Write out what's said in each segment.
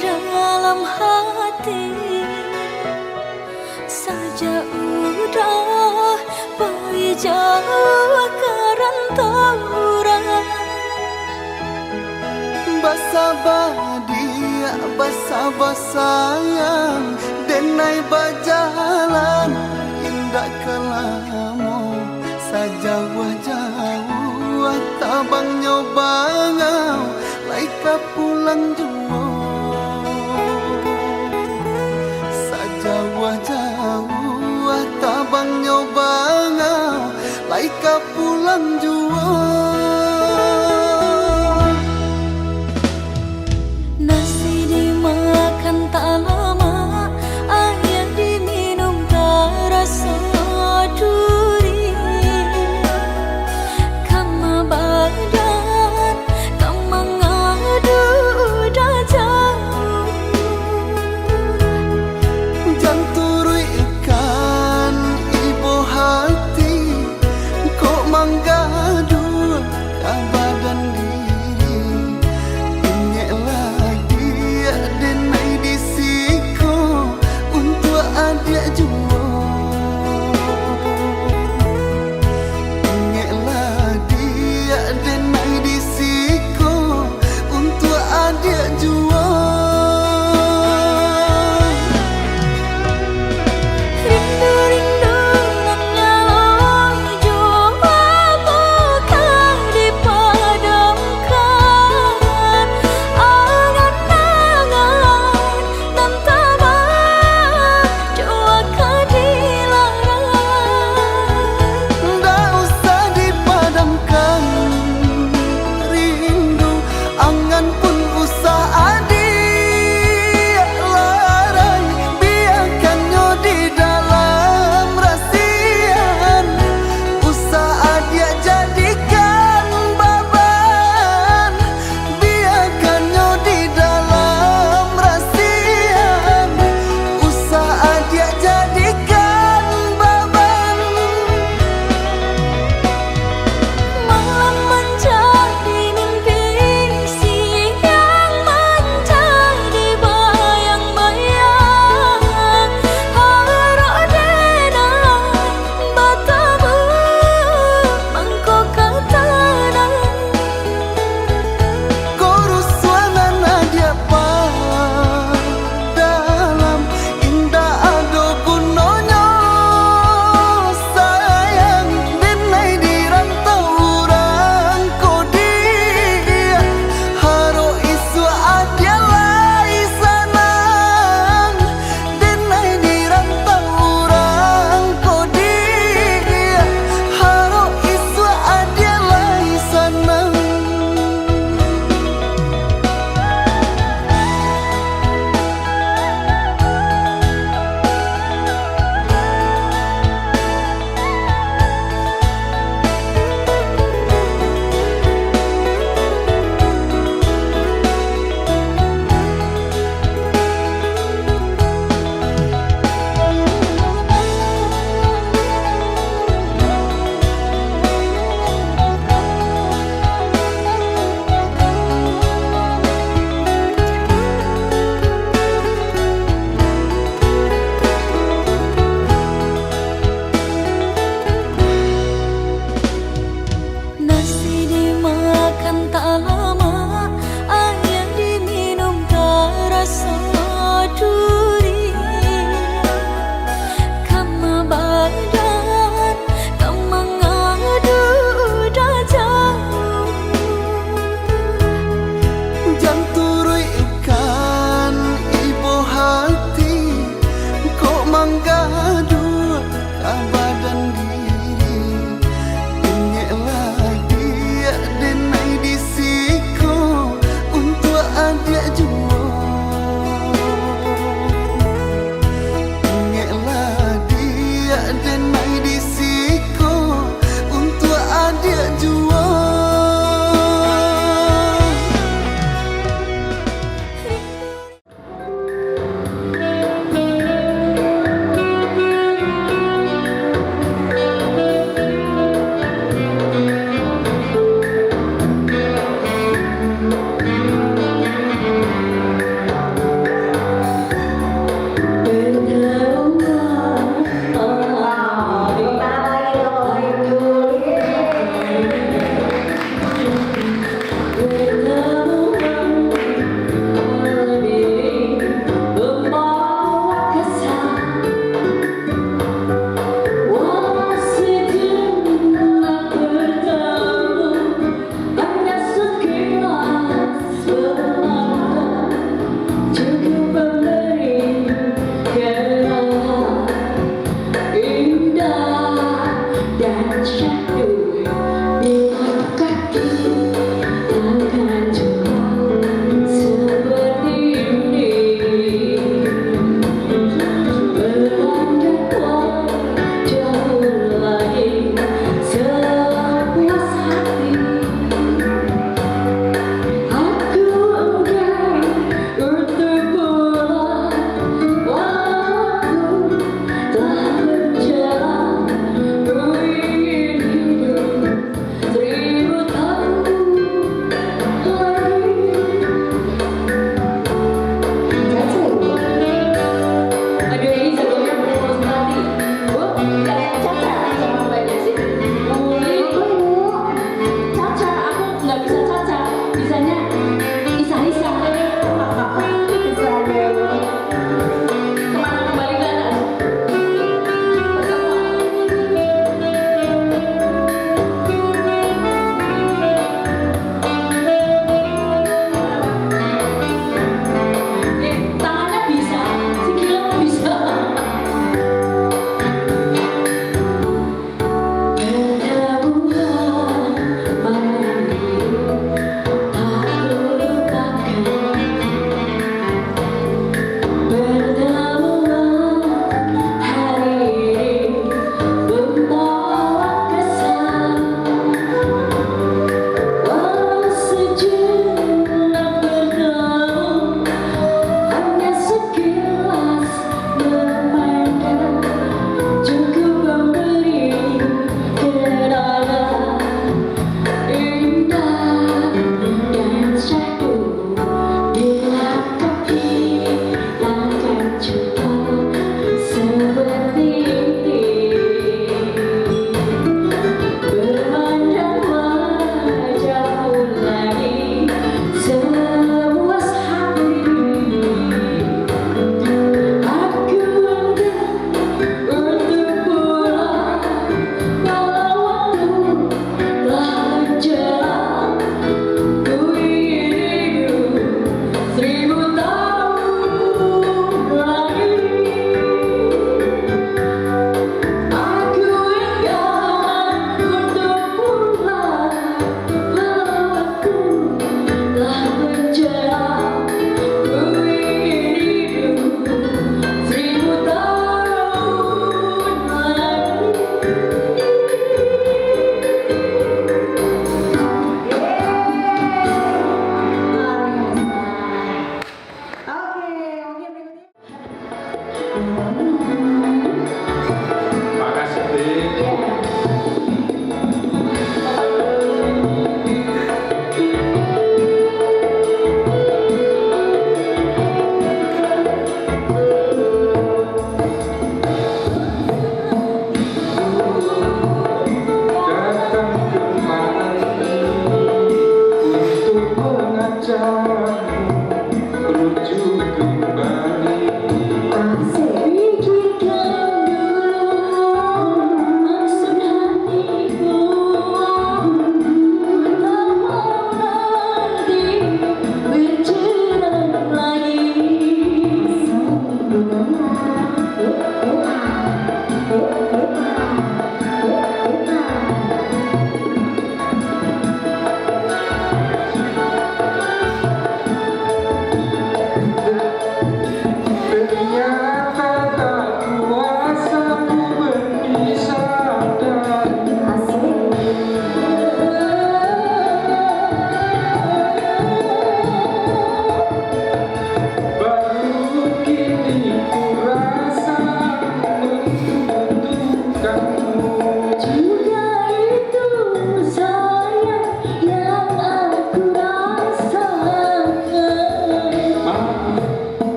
dalam hati saja udah pergi jauh ke rantauan. Basabadia, basabasayang, denai bajalan indah kelamu saja wajah tabang nyobangau laika pulang jua saja wajah tabang nyobangau laika pulang jua. Nasi dimakan tak lama, air diminum tak rasa duri. Kama badan, kama ngadu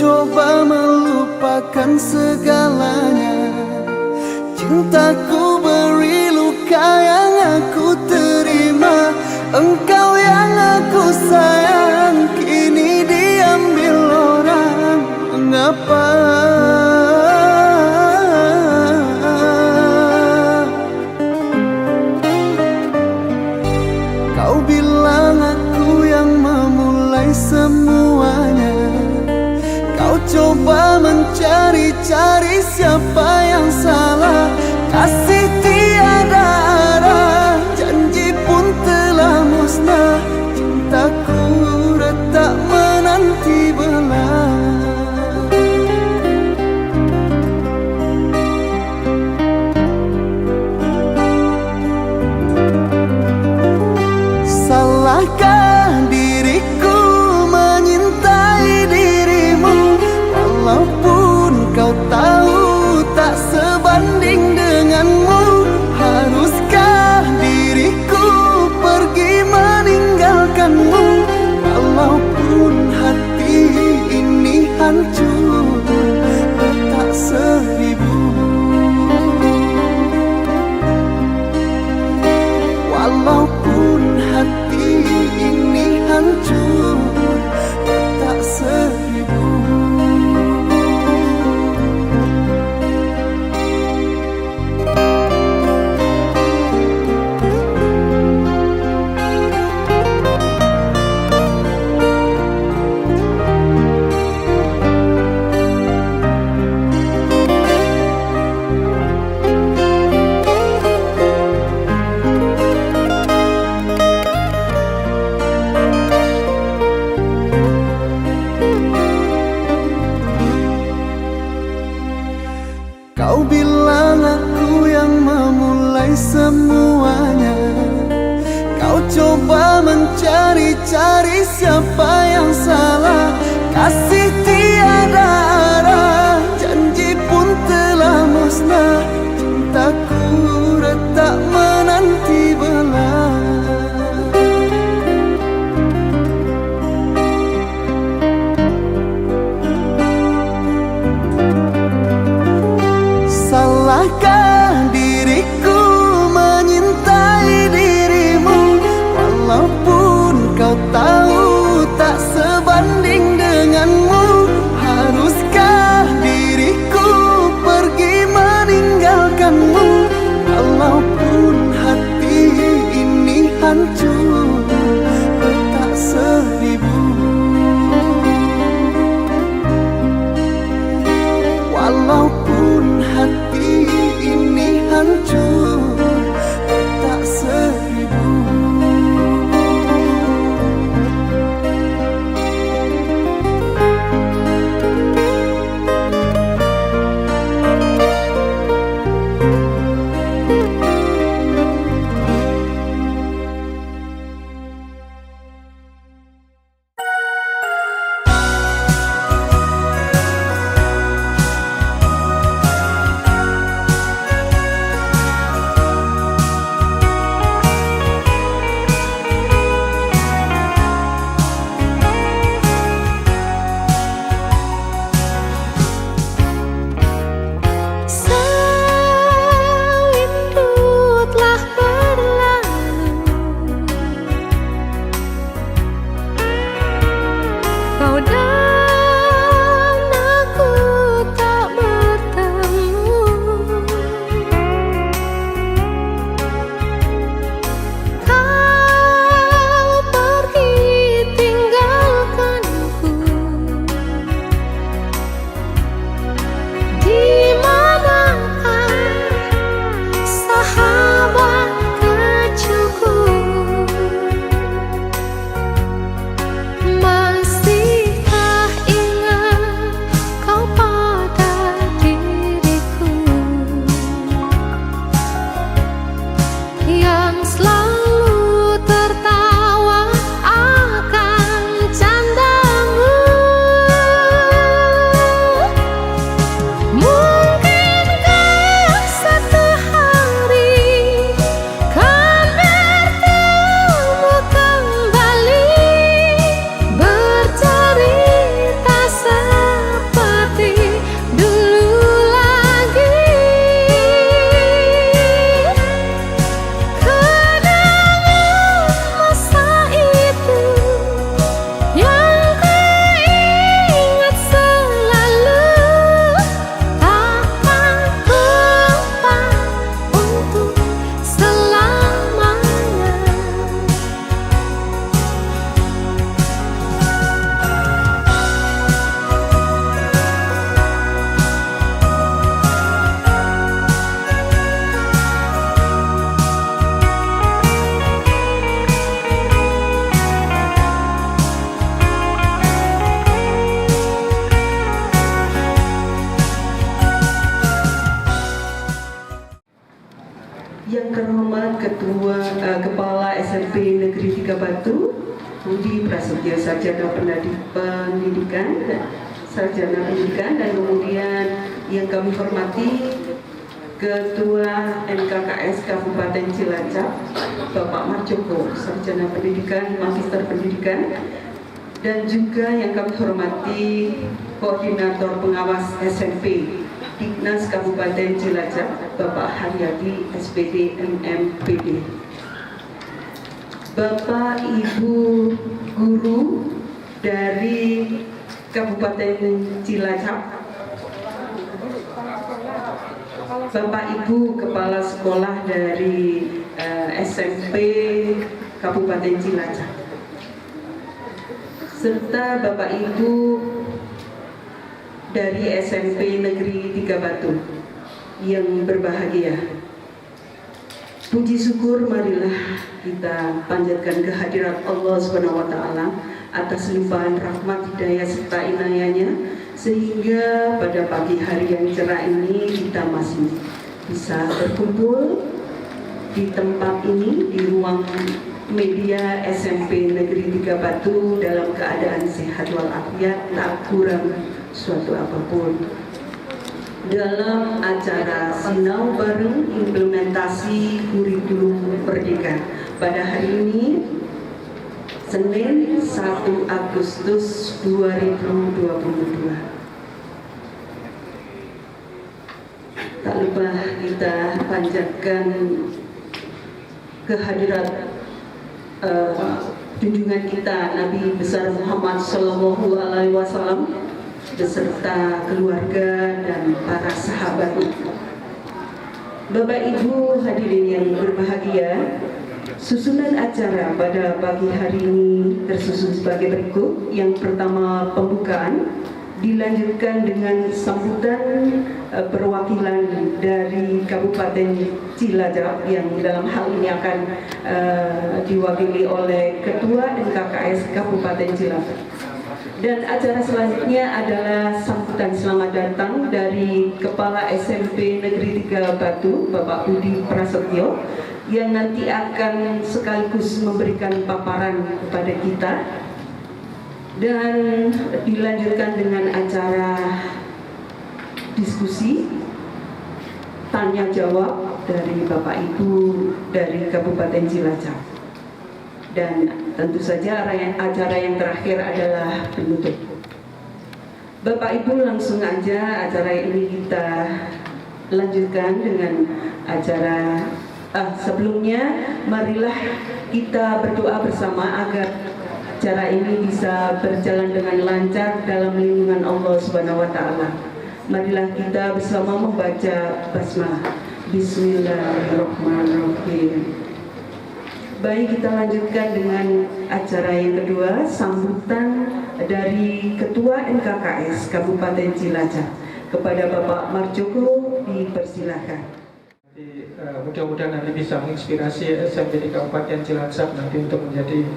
coba melupakan segalanya. Cintaku beri luka yang aku terima. Engkau yang aku sayang kini diambil orang. Mengapa? Kau bilang aku yang memulai semuanya. Kau coba mencari-cari siapa yang salah. Kasih tiada arah, janji pun telah musnah. Cintaku retak menanti belah. Salahkah diriku menyintai dirimu, walaupun Kau bilang aku yang memulai semuanya. Kau coba mencari-cari siapa yang salah. Kasih tiada arah, janji pun telah musnah. Cintaku retak menanti belah. Salahkah diriku menyintai dirimu, walaupun kau tahu tak sebanding denganmu? Haruskah diriku pergi meninggalkanmu, walaupun hati ini hancur retak seribu? Walaupun hati ini hancur retak seribu. Yang terhormat Kepala SMP Negeri 3 Batu, Budi Prasetyo, Sarjana Pendidikan, dan kemudian yang kami hormati Ketua NKKS Kabupaten Cilacap, Bapak Marjoko, Sarjana Pendidikan, Magister Pendidikan, dan juga yang kami hormati Koordinator Pengawas SMP Diknas Kabupaten Cilacap, Bapak Haryadi, SPD, MMPD. Bapak Ibu guru dari Kabupaten Cilacap, Bapak Ibu kepala sekolah dari SMP Kabupaten Cilacap, serta Bapak Ibu dari SMP Negeri 3 Batu yang berbahagia. Puji syukur marilah kita panjatkan kehadirat Allah Subhanahu wa taala atas limpahan rahmat hidayah serta inayahnya, sehingga pada pagi hari yang cerah ini kita masih bisa berkumpul di tempat ini, di ruang media SMP Negeri 3 Batu dalam keadaan sehat walafiat, tak kurang suatu apapun. Dalam acara Sinau Bareng Implementasi Kurikulum Merdeka pada hari ini, Senin 1 Agustus 2022. Tak lupa kita panjatkan kehadirat junjungan kita Nabi besar Muhammad Sallallahu Alaihi Wasallam beserta keluarga dan para sahabat. Bapak Ibu hadirin yang berbahagia, susunan acara pada pagi hari ini tersusun sebagai berikut. Yang pertama, pembukaan, dilanjutkan dengan sambutan perwakilan dari Kabupaten Cilacap yang dalam hal ini akan diwakili oleh Ketua NKKS Kabupaten Cilacap. Dan acara selanjutnya adalah sambutan selamat datang dari Kepala SMP Negeri 3 Batu, Bapak Budi Prasetyo, yang nanti akan sekaligus memberikan paparan kepada kita. Dan dilanjutkan dengan acara diskusi tanya jawab dari Bapak Ibu dari Kabupaten Cilacap. Dan tentu saja acara yang terakhir adalah penutup. Bapak Ibu langsung aja acara ini kita lanjutkan dengan acara sebelumnya marilah kita berdoa bersama agar acara ini bisa berjalan dengan lancar dalam lindungan Allah Subhanahu wa taala. Marilah kita bersama membaca basmalah. Bismillahirrahmanirrahim. Baik, kita lanjutkan dengan acara yang kedua, sambutan dari Ketua NKKS Kabupaten Cilacap. Kepada Bapak Marjoko dipersilakan. Mudah-mudahan nanti bisa menginspirasi SMP di Kabupaten Cilacap nanti untuk menjadi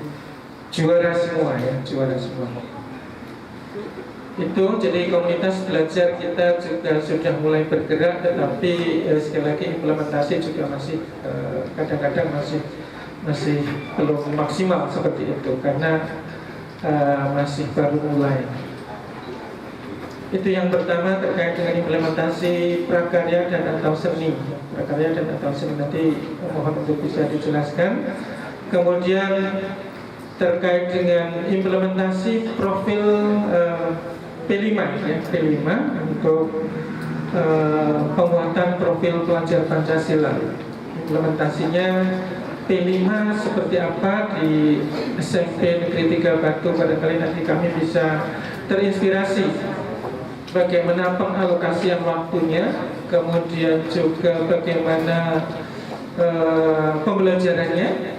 juara semua ya, juara semua. Itu jadi komunitas belajar kita juga sudah mulai bergerak, tetapi sekali lagi implementasi juga masih kadang-kadang masih belum maksimal seperti itu karena masih baru mulai. Itu yang pertama terkait dengan implementasi prakarya dan atau seni. Prakarya dan atau seni nanti mohon untuk bisa dijelaskan. Kemudian terkait dengan implementasi profil P5 ya, P5 untuk penguatan profil pelajar Pancasila. Implementasinya P5 seperti apa di SMP Negeri 3 Batu, barangkali nanti kami bisa terinspirasi bagaimana pengalokasian waktunya, kemudian juga bagaimana pembelajarannya,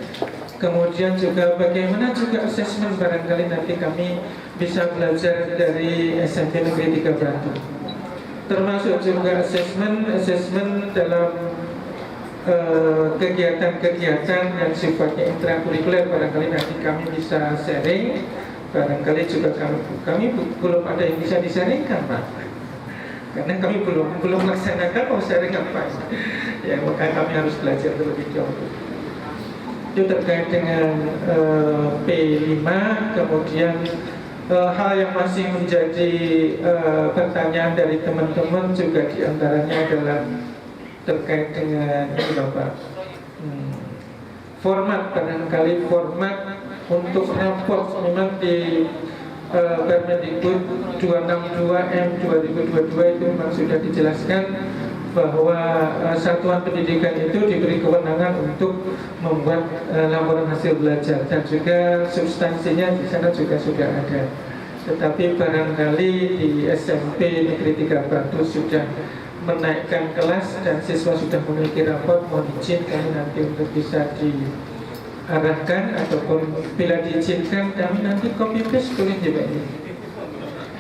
kemudian juga bagaimana juga asesmen, barangkali nanti kami bisa belajar dari SMP Negeri 3 Batu, termasuk juga asesmen dalam kegiatan-kegiatan yang sifatnya intrakurikuler, barangkali nanti kami bisa sharing, barangkali juga kami belum ada yang bisa disaringkan Pak, karena kami belum melaksanakan mau sharing apa ya, maka kami harus belajar terlebih dahulu. Itu terkait dengan P5. Kemudian hal yang masih menjadi pertanyaan dari teman-teman juga diantaranya adalah terkait dengan ini Bapak, format, barangkali format untuk raport. Memang di Permendikbud 262M 2022 itu memang sudah dijelaskan bahwa satuan pendidikan itu diberi kewenangan untuk membuat laporan hasil belajar, dan juga substansinya di sana juga sudah ada. Tetapi barangkali di SMP Negeri 3 Batu sudah menaikkan kelas dan siswa sudah memiliki raport, mohon izin kami nanti untuk bisa diarahkan ataupun bila diizinkan kami nanti copy paste boleh juga ini.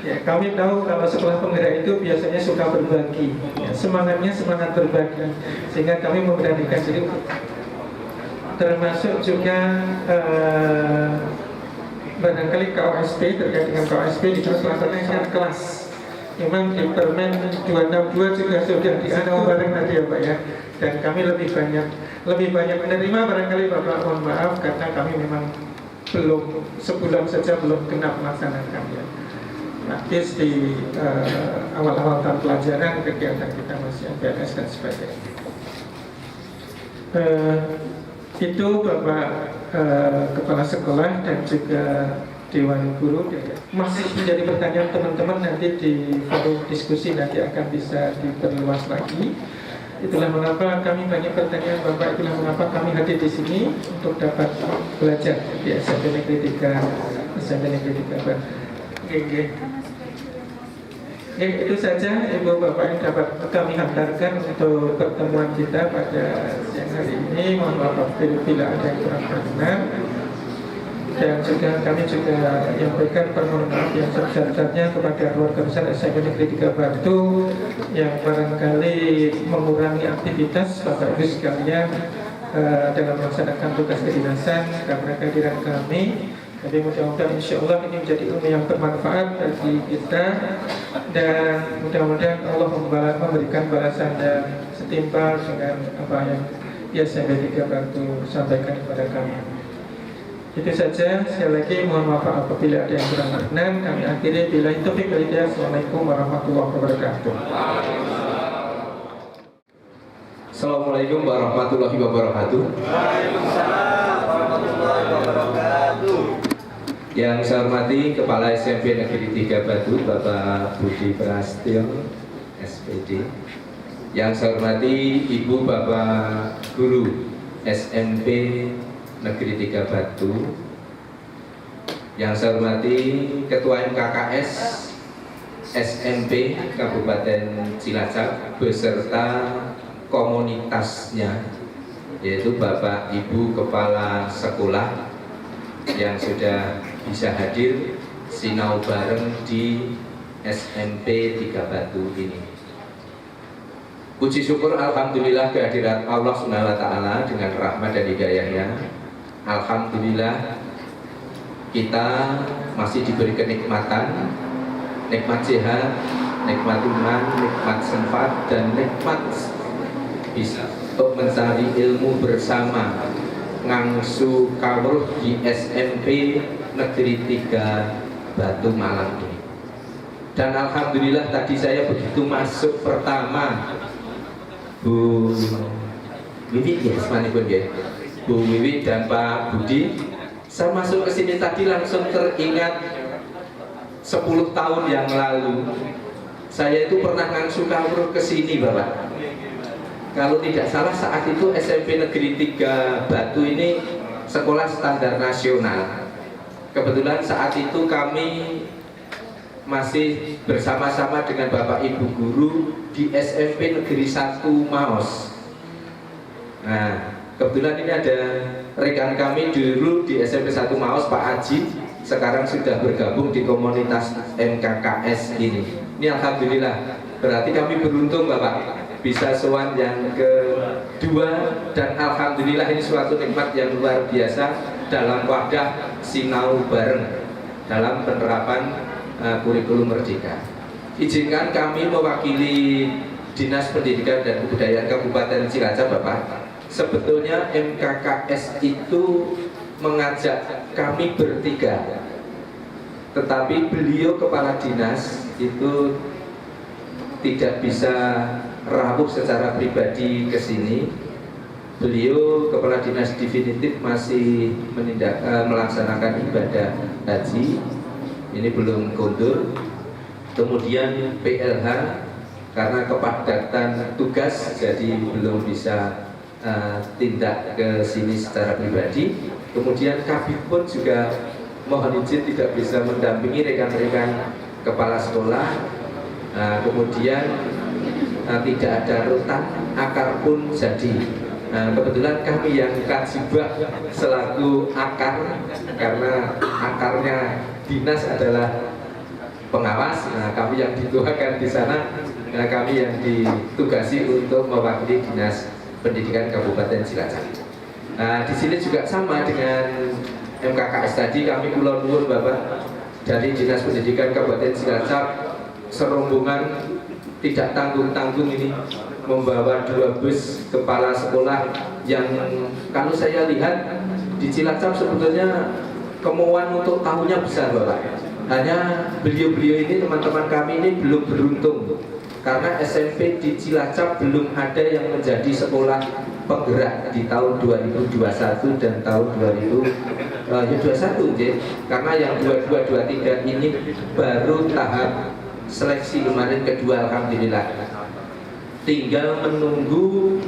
Ya, kami tahu kalau sekolah penggerak itu biasanya suka berbagi, ya, semangatnya semangat berbagi, sehingga kami memberanikan diri. Termasuk juga barangkali KOSP, terkait dengan KOSP di kelas Memang di Permen 262 juga sudah dianu bareng tadi ya Pak ya. Dan kami lebih banyak menerima barangkali Bapak, mohon maaf karena kami memang belum sebulan saja belum genap melaksanakan ya. Praktis di awal-awal tahun pelajaran kegiatan kita masih MPLS dan sebagainya. Itu Bapak Kepala Sekolah dan juga Dewan Guru masih menjadi pertanyaan teman-teman, nanti di forum diskusi nanti akan bisa diperluas lagi. Itulah mengapa kami banyak pertanyaan Bapak, itulah mengapa kami hadir di sini untuk dapat belajar di SMP Negeri 3 Oke. Itu saja Ibu Bapak yang dapat kami hantarkan untuk pertemuan kita pada siang hari ini. Mohon maaf bila ada yang kurang berkenan. Dan juga kami juga menyampaikan permohonan maaf yang sebesar-besarnya kepada keluarga besar SMP Negeri 3 Batu yang barangkali mengurangi aktivitas Bapak Ibu sekalian dalam melaksanakan tugas kedinasan karena kehadiran kami. Tapi mudah-mudahan insya Allah ini menjadi ilmu yang bermanfaat bagi kita, dan mudah-mudahan Allah memberikan balasan yang setimpal dengan apa yang SMP 3 Batu sampaikan kepada kami. Itu saja, sekali lagi mohon maaf apabila ada yang kurang berkenan. Kami akhiri bila taufik wal hidayah. Assalamualaikum warahmatullahi wabarakatuh. Assalamualaikum warahmatullahi wabarakatuh. Yang saya hormati Kepala SMP Negeri 3 Batu Bapak Budi Prastyo SPD. Yang saya hormati Ibu Bapak Guru SMP Negeri 3 Batu. Yang saya hormati Ketua MKKS SMP Kabupaten Cilacap beserta komunitasnya, yaitu Bapak Ibu Kepala Sekolah yang sudah bisa hadir sinau bareng di SMP 3 Batu ini. Puji syukur alhamdulillah kehadirat Allah Subhanahu wa taala dengan rahmat dan hidayahnya. Alhamdulillah kita masih diberi kenikmatan, nikmat sehat, nikmat iman, nikmat sempat, dan nikmat bisa untuk mencari ilmu bersama ngangsu kawruh di SMP Negeri 3 Batu Malang ini. Dan alhamdulillah tadi saya begitu masuk pertama Bu Wiwi ya, semanipun ya, Bu Wiwi dan Pak Budi, saya masuk ke sini tadi langsung teringat 10 tahun yang lalu saya itu pernah ngangsu kawruh ke sini Bapak. Kalau tidak salah saat itu SMP Negeri 3 Batu ini sekolah standar nasional. Kebetulan saat itu kami masih bersama-sama dengan Bapak Ibu Guru di SMP Negeri 1 Maos. Nah, kebetulan ini ada rekan kami dulu di SMP 1 Maos, Pak Haji, sekarang sudah bergabung di komunitas MKKS ini. Ini alhamdulillah, berarti kami beruntung Bapak bisa sowan yang kedua, dan alhamdulillah ini suatu nikmat yang luar biasa dalam wadah sinau bareng dalam penerapan kurikulum Merdeka. Izinkan kami mewakili Dinas Pendidikan dan Kebudayaan Kabupaten Cilacap Bapak. Sebetulnya MKKS itu mengajak kami bertiga, tetapi beliau kepala dinas itu tidak bisa rawuh secara pribadi ke sini. Beliau kepala dinas definitif masih melaksanakan ibadah haji, ini belum kondur. Kemudian PLH karena kepadatan tugas jadi belum bisa tindak ke sini secara pribadi. Kemudian Kabid pun juga mohon izin tidak bisa mendampingi rekan-rekan kepala sekolah. Kemudian tidak ada rutan, akar pun jadi. Kebetulan kami yang kajibah selaku akar, karena akarnya dinas adalah pengawas. Kami yang dituakan di sana, kami yang ditugasi untuk mewakili Dinas Pendidikan Kabupaten Cilacap. Di sini juga sama dengan MKKS tadi, kami kula nuwun Bapak dari Dinas Pendidikan Kabupaten Cilacap serombongan tidak tanggung-tanggung ini membawa 2 bus kepala sekolah yang kalau saya lihat di Cilacap sebetulnya kemauan untuk tahunya besar Bapak. Hanya beliau-beliau ini, teman-teman kami ini belum beruntung karena SMP di Cilacap belum ada yang menjadi sekolah penggerak di tahun 2021 dan tahun 2021 karena yang 22-23 ini baru tahap seleksi kemarin kedua, alhamdulillah. Tinggal menunggu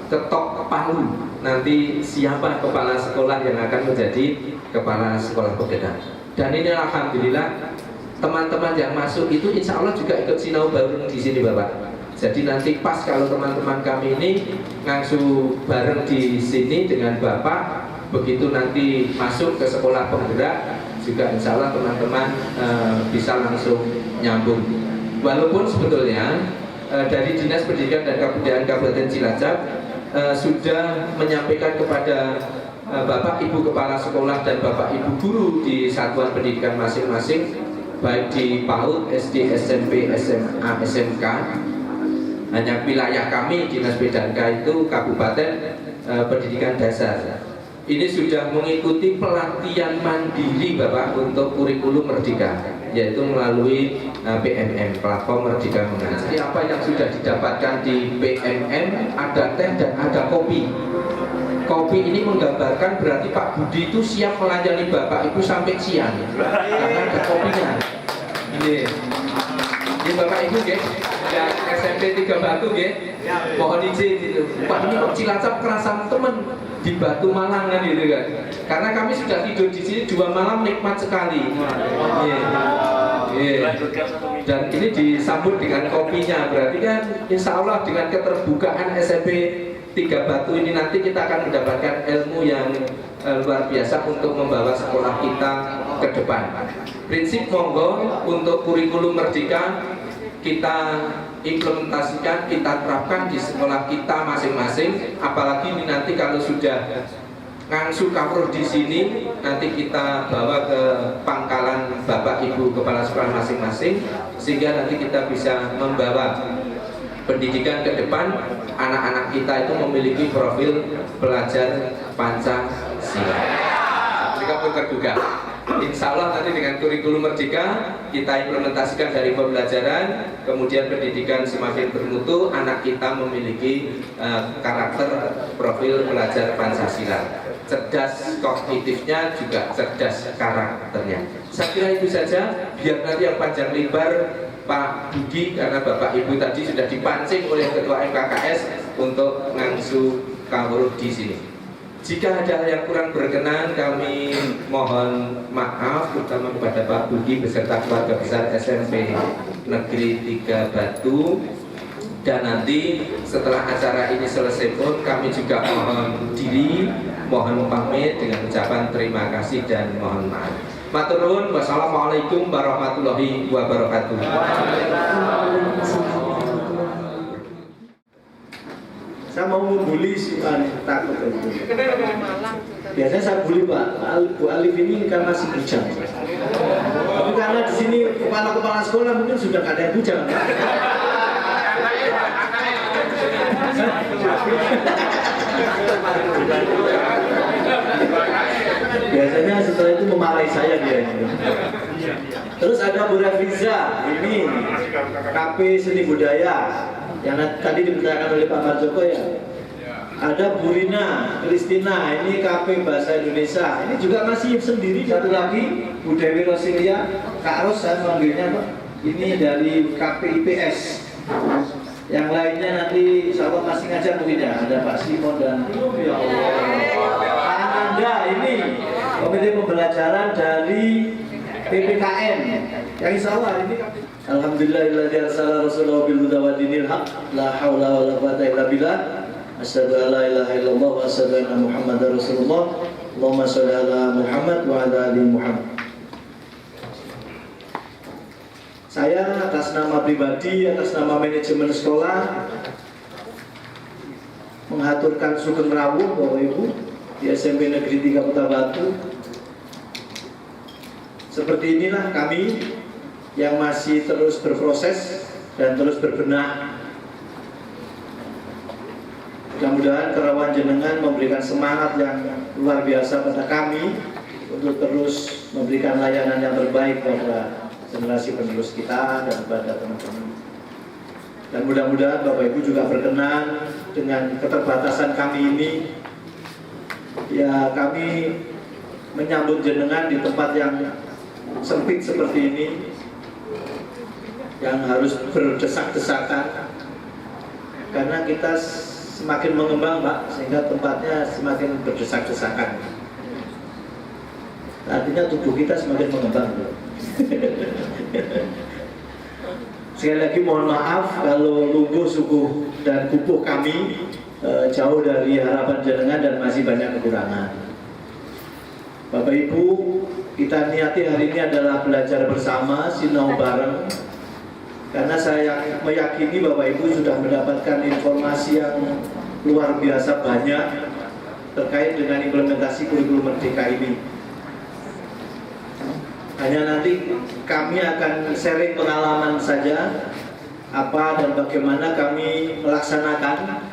ketok palu nanti siapa kepala sekolah yang akan menjadi kepala sekolah penggerak. Dan ini alhamdulillah teman-teman yang masuk itu insya Allah juga ikut sinau bareng di sini Bapak. Jadi nanti pas kalau teman-teman kami ini ngangsu bareng di sini dengan Bapak, begitu nanti masuk ke sekolah penggerak juga insya Allah teman-teman bisa langsung nyambung. Walaupun sebetulnya dari Dinas Pendidikan dan Kebudayaan Kabupaten Cilacap sudah menyampaikan kepada Bapak Ibu Kepala Sekolah dan Bapak Ibu Guru di satuan pendidikan masing-masing, baik di PAUD, SD, SMP, SMA, SMK. Hanya wilayah kami Dinas PDK itu Kabupaten Pendidikan Dasar. Ini sudah mengikuti pelatihan mandiri Bapak untuk kurikulum Merdeka, yaitu melalui PMM, Platform Merdeka Mengajar. Jadi apa yang sudah didapatkan di PMM, ada teh dan ada kopi. Kopi ini menggambarkan berarti Pak Budi itu siap melayani Bapak Ibu sampai siang karena ada kopinya. Ini Bapak Ibu yang SMP 3 Batu mohon izin itu. Pak ini kok Cilacap kerasa temen di Batu Malang kan gitu kan. Karena kami sudah tidur di sini 2 malam nikmat sekali. Dan ini disambut dengan kopinya, berarti kan insya Allah dengan keterbukaan SMP 3 Batu ini nanti kita akan mendapatkan ilmu yang luar biasa untuk membawa sekolah kita ke depan. Prinsip monggo untuk kurikulum Merdeka kita implementasikan, kita terapkan di sekolah kita masing-masing. Apalagi ini nanti kalau sudah ngangsu kawruh di sini, nanti kita bawa ke pangkalan Bapak Ibu Kepala Sekolah masing-masing, sehingga nanti kita bisa membawa pendidikan ke depan. Anak-anak kita itu memiliki profil pelajar Pancasila. Mereka pun terduga. Insya Allah nanti dengan kurikulum Merdeka kita implementasikan dari pembelajaran, kemudian pendidikan semakin bermutu, anak kita memiliki karakter profil pelajar Pancasila. Cerdas kognitifnya juga cerdas karakternya. Saya kira itu saja, biar nanti yang panjang lebar Pak Budi, karena Bapak Ibu tadi sudah dipancing oleh Ketua MKKS untuk ngangsu kawruh di sini. Jika ada yang kurang berkenan, kami mohon maaf, terutama kepada Pak Budi beserta keluarga besar SMP Negeri 3 Batu. Dan nanti setelah acara ini selesai pun kami juga mohon diri, mohon pamit dengan ucapan terima kasih dan mohon maaf. Matur nuwun, wassalamualaikum warahmatullahi wabarakatuh. Saya mau membuli si takut itu. Biasanya saya bully Pak Bu Alif ini kan masih bujang. Tapi karena di sini kepala-kepala sekolah mungkin sudah nggak ada yang bujang. Biasanya setelah itu memarahi saya dia. Terus ada Bu Reviza, ini KP Seni Budaya yang tadi diberitakan oleh Pak Marjoko ya. Ada Bu Rina, Kristina, ini KP Bahasa Indonesia. Ini juga masih sendiri. Satu lagi Bu Dewi Rosilia, Kak Ros saya manggilnya Pak. Ini dari KP IPS. Yang lainnya nanti insya Allah masih ngajar mungkin ya. Ada Pak Simon dan ya Allah. Pak Ananda ini Komite Pembelajaran dari PPKN. Yang insya Allah ini alhamdulillahilladzi arsala rasulahu bil huda wa dinil haq la haula wala quwwata illa billah. Asyhadu an la ilaha illallah wa asyhadu anna Muhammadar Rasulullah. Allahumma shalli ala Muhammad wa ala ali Muhammad. Saya atas nama pribadi, atas nama manajemen sekolah mengaturkan sugeng rawuh Bapak Ibu di SMP Negeri 3 Kota Batu. Seperti inilah kami yang masih terus berproses dan terus berbenah. Mudah-mudahan Kerawan Jenengan memberikan semangat yang luar biasa pada kami untuk terus memberikan layanan yang terbaik pada generasi penerus kita dan pada teman-teman. Dan mudah-mudahan Bapak Ibu juga berkenan dengan keterbatasan kami ini. Ya, kami menyambut jenengan di tempat yang sempit seperti ini, yang harus berdesak-desakan, karena kita semakin mengembang Pak, sehingga tempatnya semakin berdesak-desakan. Artinya tubuh kita semakin mengembang. Sekali lagi mohon maaf kalau lugu, suku dan kukuh kami jauh dari harapan jenengan dan masih banyak kekurangan. Bapak Ibu, kita niati hari ini adalah belajar bersama, sinau bareng. Karena saya meyakini Bapak Ibu sudah mendapatkan informasi yang luar biasa banyak terkait dengan implementasi kurikulum Merdeka ini. Hanya nanti kami akan sharing pengalaman saja, apa dan bagaimana kami melaksanakan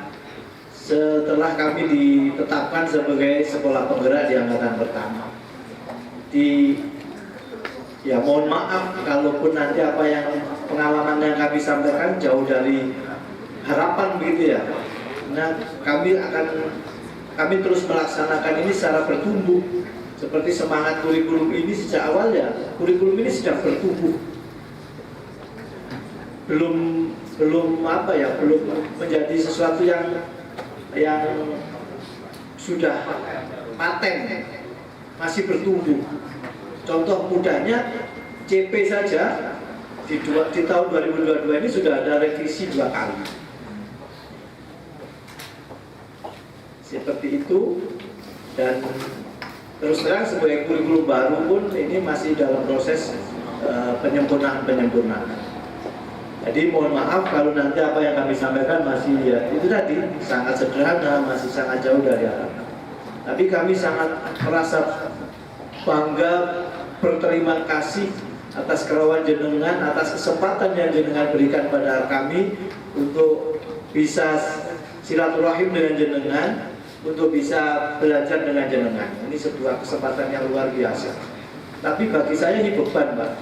setelah kami ditetapkan sebagai sekolah penggerak di angkatan pertama. Ya mohon maaf kalaupun nanti apa yang pengalaman yang kami sampaikan jauh dari harapan begitu ya. Nah, kami terus melaksanakan ini secara bertumbuh. Seperti semangat kurikulum ini sejak awal ya, kurikulum ini sudah bertumbuh. Belum menjadi sesuatu yang sudah paten, masih bertumbuh. Contoh mudahnya CP saja di tahun 2022 ini sudah ada revisi 2 kali. Seperti itu, dan terus terang sebagai kurikulum baru pun ini masih dalam proses penyempurnaan. Jadi mohon maaf kalau nanti apa yang kami sampaikan masih ya itu tadi sangat sederhana, masih sangat jauh dari harapan. Tapi kami sangat merasa bangga, berterima kasih atas Kerawan Jenengan, atas kesempatan yang Jenengan berikan pada kami untuk bisa silaturahim dengan Jenengan, untuk bisa belajar dengan Jenengan. Ini sebuah kesempatan yang luar biasa. Tapi bagi saya ini beban, Pak.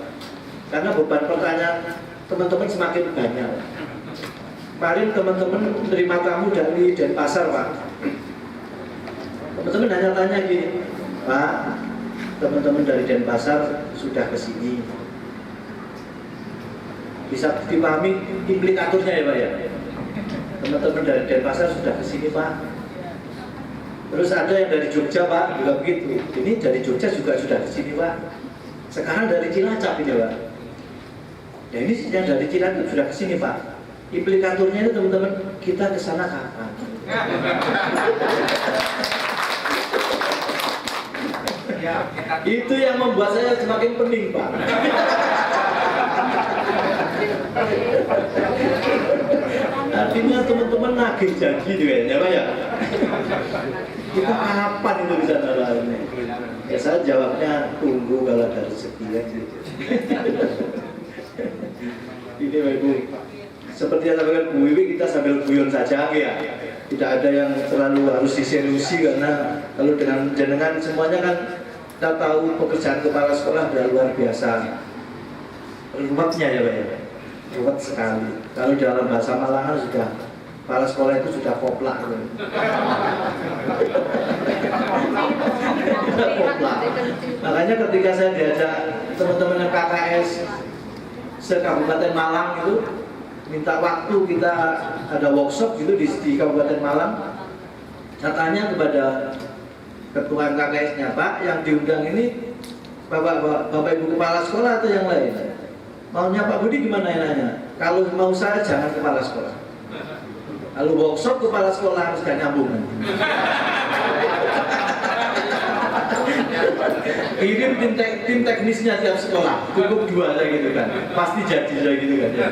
Karena beban pertanyaan teman-teman semakin banyak. Kemarin teman-teman menerima tamu dari Denpasar, Pak. Teman-teman hanya tanya gini, Pak, teman-teman dari Denpasar sudah ke sini. Bisa dipahami implikatornya ya, Pak ya? Teman-teman dari Denpasar sudah ke sini, Pak. Terus ada yang dari Jogja, Pak, juga begitu. Ini dari Jogja juga sudah ke sini, Pak. Sekarang dari Cilacap ini, Pak. Ya ini yang dari Cilacap sudah ke sini, Pak. Implikatornya itu teman-teman, kita ke sana kapan? Itu yang membuat saya semakin pening, Pak. Artinya teman-teman nagih janji kayaknya, Pak ya. Kita kapan itu bisa nalainnya? Ya saya jawabnya tunggu kalau ada rezeki ya. Ini Pak Ibu, seperti yang sampaikan Bu Wiwi, kita sambil guyon saja ya. Tidak ada yang terlalu harus diseriusi, karena kalau dengan jenengan semuanya kan kita tahu pekerjaan kepala sekolah sudah luar biasa. Ruwetnya ya Pak ya, ruwet sekali. Kalau dalam bahasa Malangan sudah, kepala sekolah itu sudah poplak. Poplak. Makanya ketika saya diajak teman-teman KKS se-Kabupaten Malang itu, minta waktu kita ada workshop gitu di Kabupaten Malang, saya tanya kepada ketua KKS-nya, Pak, yang diundang ini Bapak Ibu kepala sekolah atau yang lain? Maunya Pak Budi gimana ya nanya? Kalau mau saya jangan kepala sekolah. Kalau workshop kepala sekolah harus gak nyambung. Kirim tim teknisnya tiap sekolah, cukup 2 aja gitu kan, pasti jadi aja gitu kan. Ya.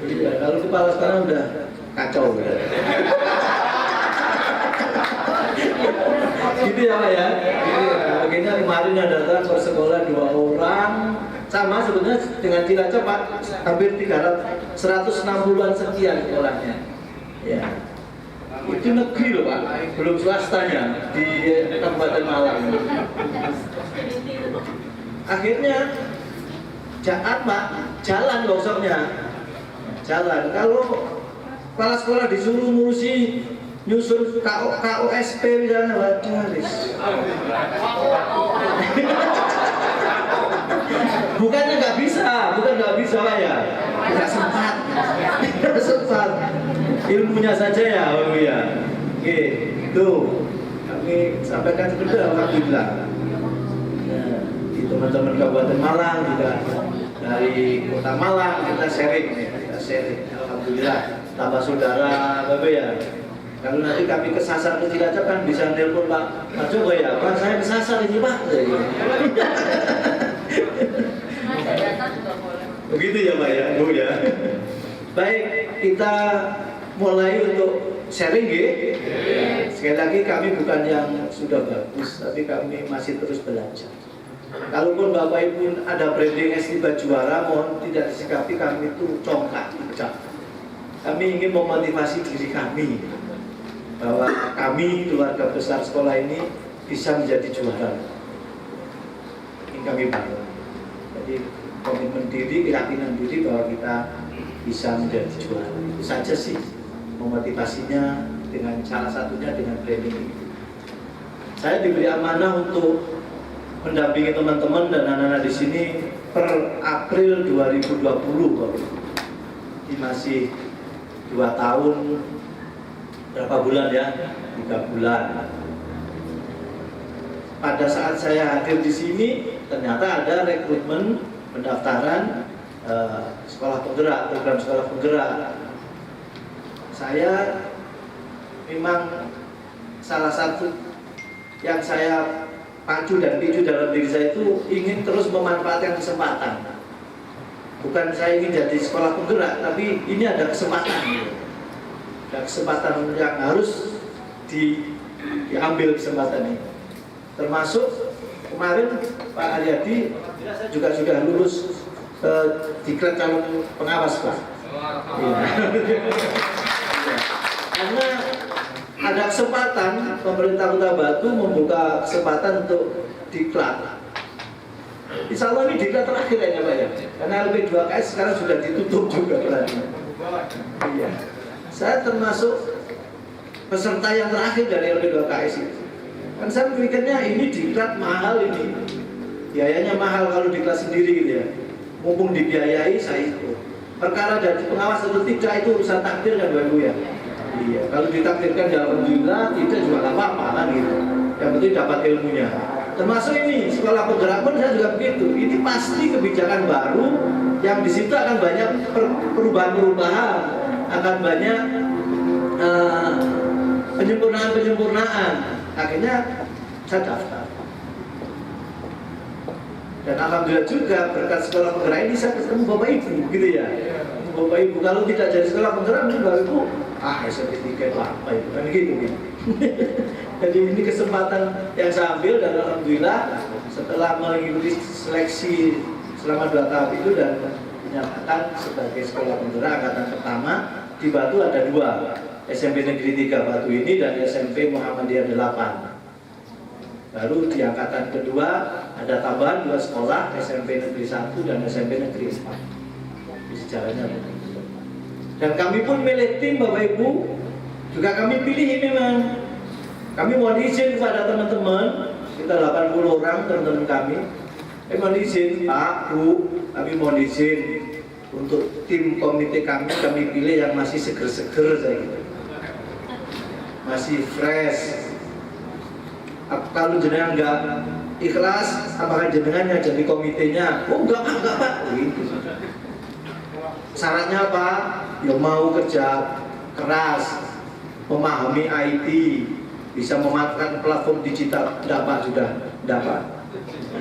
Iya, kalau kepala sekolah udah kacau. Kan. Gitu ya Pak ya? Begini kemarin ada datang ke sekolah 2 orang, sama sebenarnya dengan Cilacap Pak, hampir 160-an sekian sekolahnya. Ya. Itu negeri loh Pak, belum swastanya di Kabupaten Malang. Akhirnya jahat Pak, jalan longsornya. Jalan. Kalau kepala sekolah disuruh ngurusi nyusun KOSP misalnya, waduh bukannya nggak bisa Pak ya, nggak sempat ilmunya saja ya Bapak ya. Oke, itu kami sampaikan sebentar alhamdulillah. Nah, di teman-teman Kabupaten Malang juga dari Kota Malang kita sharing alhamdulillah, tambah saudara Bapak ya. Kalau nanti kami kesasar ke Cilacap kan bisa nelpon Pak Joko ya, Pak saya kesasar ini Pak. Begitu ya Pak ya, Bu ya. Baik, kita mulai untuk sharing ya. Sekali lagi kami bukan yang sudah bagus, tapi kami masih terus belajar. Kalaupun Bapak Ibu ada branding S3 juara, mohon tidak disikapi kami itu congkak, pecah. Kami ingin memotivasi diri kami bahwa kami keluarga besar sekolah ini bisa menjadi juara. Ini kami bangun. Jadi komitmen diri, keyakinan diri bahwa kita bisa menjadi juara. Itu saja sih memotivasinya, dengan salah satunya dengan branding ini. Saya diberi amanah untuk mendampingi teman-teman dan anak-anak di sini per April 2020 Bapak. Ini masih 2 tahun berapa bulan ya? 3 bulan. Pada saat saya hadir di sini, ternyata ada rekrutmen pendaftaran sekolah penggerak, program sekolah penggerak. Saya memang salah satu yang saya pacu dan picu dalam diri saya itu ingin terus memanfaatkan kesempatan. Bukan saya ingin jadi sekolah penggerak, tapi ini ada kesempatan. Ada kesempatan yang harus diambil kesempatan ini. Termasuk kemarin Pak Aryadi juga sudah lulus diklat calon pengawas Pak. Ya. Karena ada kesempatan pemerintah Kota Batu membuka kesempatan untuk diklat. Insya Allah ini diklat terakhir ya Pak ya. Karena LP2KS sekarang sudah ditutup juga berarti. Iya. Saya termasuk peserta yang terakhir dari LP2KS itu. Kan saya pikirnya ini diklat mahal ini. Biayanya mahal kalau diklat sendiri gitu ya. Mumpung dibiayai saya ikut. Perkara dari pengawas atau tidak itu urusan takdir kan Bapak Ibu ya. Iya, kalau ditakdirkan ya alhamdulillah, tidak juga nggak apa-apa kan gitu. Yang penting dapat ilmunya. Termasuk ini sekolah penggerak pun saya juga begitu. Ini pasti kebijakan baru yang di situ akan banyak perubahan-perubahan, akan banyak penyempurnaan. Akhirnya saya daftar. Dan alhamdulillah juga berkat sekolah penggerak ini saya ketemu Bapak Ibu gitu ya. Bapak Ibu kalau tidak jadi sekolah penggerak mungkin Bapak Ibu sertifikat apa itu kan gitu. Jadi ini kesempatan yang saya ambil dan alhamdulillah setelah mengikuti seleksi selama 2 tahun itu dan dinyatakan sebagai sekolah penggerak angkatan pertama. Di Batu ada 2, SMP Negeri 3 Batu ini dan SMP Muhammadiyah 8. Baru di angkatan kedua ada tambahan 2 sekolah, SMP Negeri 1 dan SMP Negeri 4. Di sejarahnya begitu. Dan kami pun milih tim Bapak Ibu, juga kami pilih memang. Kami mohon izin kepada teman-teman, kita 80 orang teman-teman kami. Mohon izin Pak, Bu, kami mohon izin untuk tim komite kami pilih yang masih seger-seger saya gitu. Masih fresh. Kalau jenengan nggak ikhlas, apakah jenengan yang jadi komitenya? Oh enggak Pak, gitu. Syaratnya apa? Ya mau kerja keras, memahami IT, bisa memanfaatkan platform digital, dapat sudah dapat.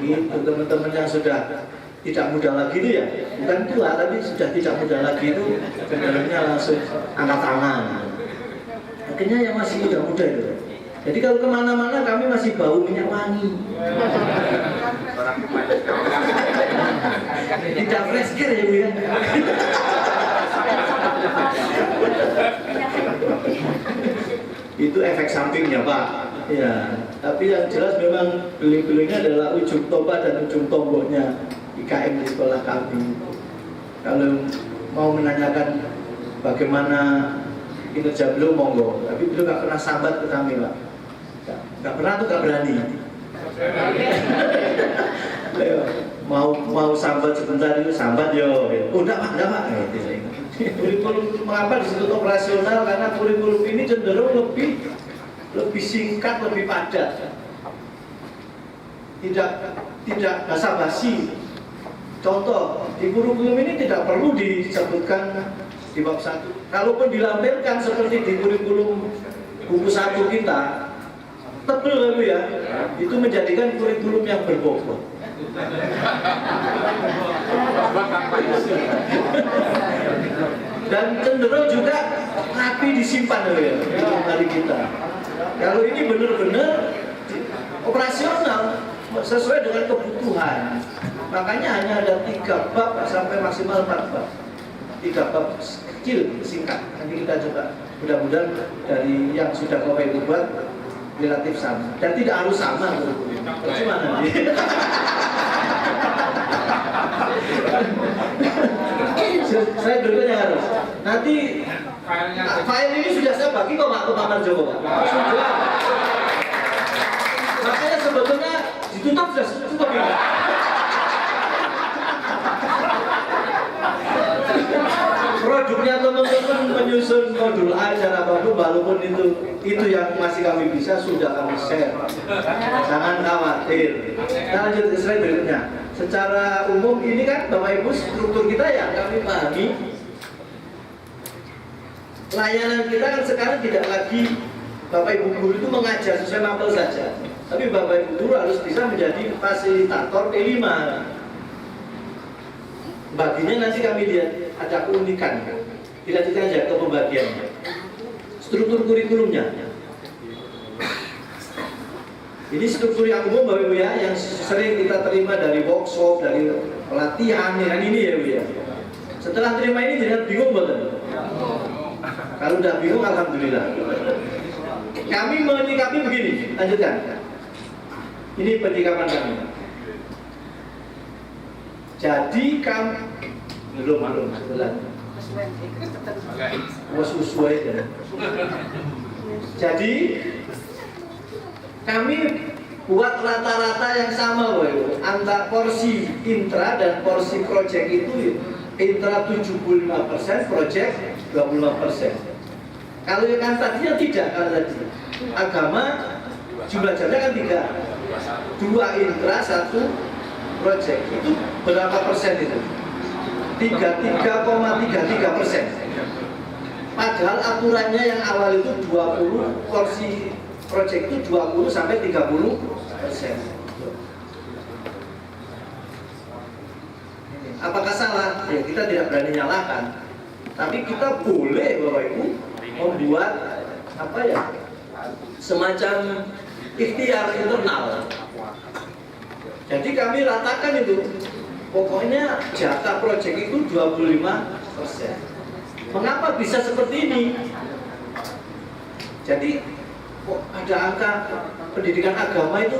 Ini untuk teman-teman yang sudah tidak muda lagi itu ya, bukan tua tapi sudah tidak muda lagi itu sebenarnya langsung angkat tangan. Akhirnya yang masih muda-muda itu Jadi kalau kemana-mana kami masih bau minyak wangi. Tidak fresh care ya Bu ya. Itu efek sampingnya Pak. Ya, tapi yang jelas memang beling-belingnya adalah ujung tombak dan ujung tomboknya IKM di sekolah kami. Kalau mau menanyakan bagaimana kinerja beliau monggo, tapi beliau nggak pernah sambat ke kami Pak. Nggak pernah tuh nggak berani. mau sambat sebentar itu sambat yo. Oh enggak Pak. Kurikulum mengapa disebut operasional? Karena kurikulum ini cenderung lebih singkat, lebih padat. Tidak basa-basi. Contoh, di kurikulum ini tidak perlu disebutkan di bab 1. Kalaupun dilampirkan seperti di kurikulum buku 1 kita, tebel ya, itu menjadikan kurikulum yang berbobot. Dan cenderung juga rapi disimpan ya hari kita. Kalau ini benar-benar operasional sesuai dengan kebutuhan. Makanya hanya ada 3 bab sampai maksimal 4 bab. 3 bab kecil, singkat. Nanti kita coba. Mudah-mudahan dari yang sudah Bapak Ibu buat relatif sama. Dan tidak harus sama. Percuma nanti. Saya berikutnya harus. Nanti file ini sudah saya bagi kok Pak Marjoko. Sudah. Makanya sebetulnya ditutup sudah cukup ini. Produknya teman-teman menyusun modul ajar apapun, walaupun itu yang masih kami bisa sudah kami share. Jangan khawatir. Kita lanjut ke slide berikutnya. Secara umum ini kan Bapak Ibu struktur kita ya kami pahami. Layanan kita kan sekarang tidak lagi Bapak Ibu guru itu mengajar sesuai mapel saja, tapi Bapak Ibu guru harus bisa menjadi fasilitator P5. Baginya nanti kami lihat ada keunikan. Kita lanjutkan aja ke pembagiannya. Struktur kurikulumnya. Ini struktur yang umum Bapak Ibu ya, yang sering kita terima dari workshop, dari pelatihan yang ini ya Bu ya. Setelah terima ini jangan bingung betul. Kalau udah bingung alhamdulillah. Kami menyikapi begini, lanjutkan. Ini penyikapan kami. Jadi belum setelah sesuai ya. Jadi kami buat rata-rata yang sama loh, antara porsi intra dan porsi project itu intra 75%, project 25%. Kalau yang kan tadinya tidak, kalau tadi agama jumlah jamnya kan 3, 2 intra, 1 project. Itu berapa persen itu? 33,33%. Padahal aturannya yang awal itu 20, porsi project itu 20 sampai 30%. Apakah salah? Ya kita tidak berani nyalakan. Tapi kita boleh Bapak Ibu membuat apa ya? Semacam ikhtiar internal. Jadi kami ratakan itu. Pokoknya jatah project itu 25%. Mengapa bisa seperti ini? Jadi kok ada angka pendidikan agama itu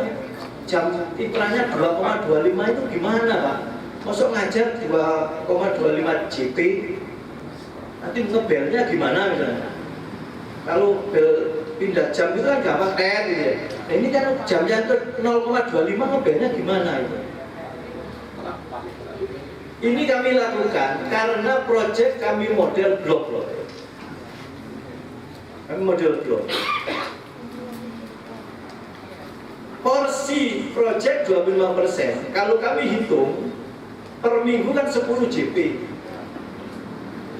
jam intranya 2,25 itu gimana Pak? Masuk ngajar 2,25 JP, nanti ngebelnya gimana misalnya? Kalau bel pindah jam itu kan gampang gitu ya. Nah, ini kan jamnya 0,25 ngebelnya gimana itu? Ini kami lakukan karena proyek kami model blok loh. Kami model blok. Porsi proyek 25%. Kalau kami hitung per minggu kan 10 JP.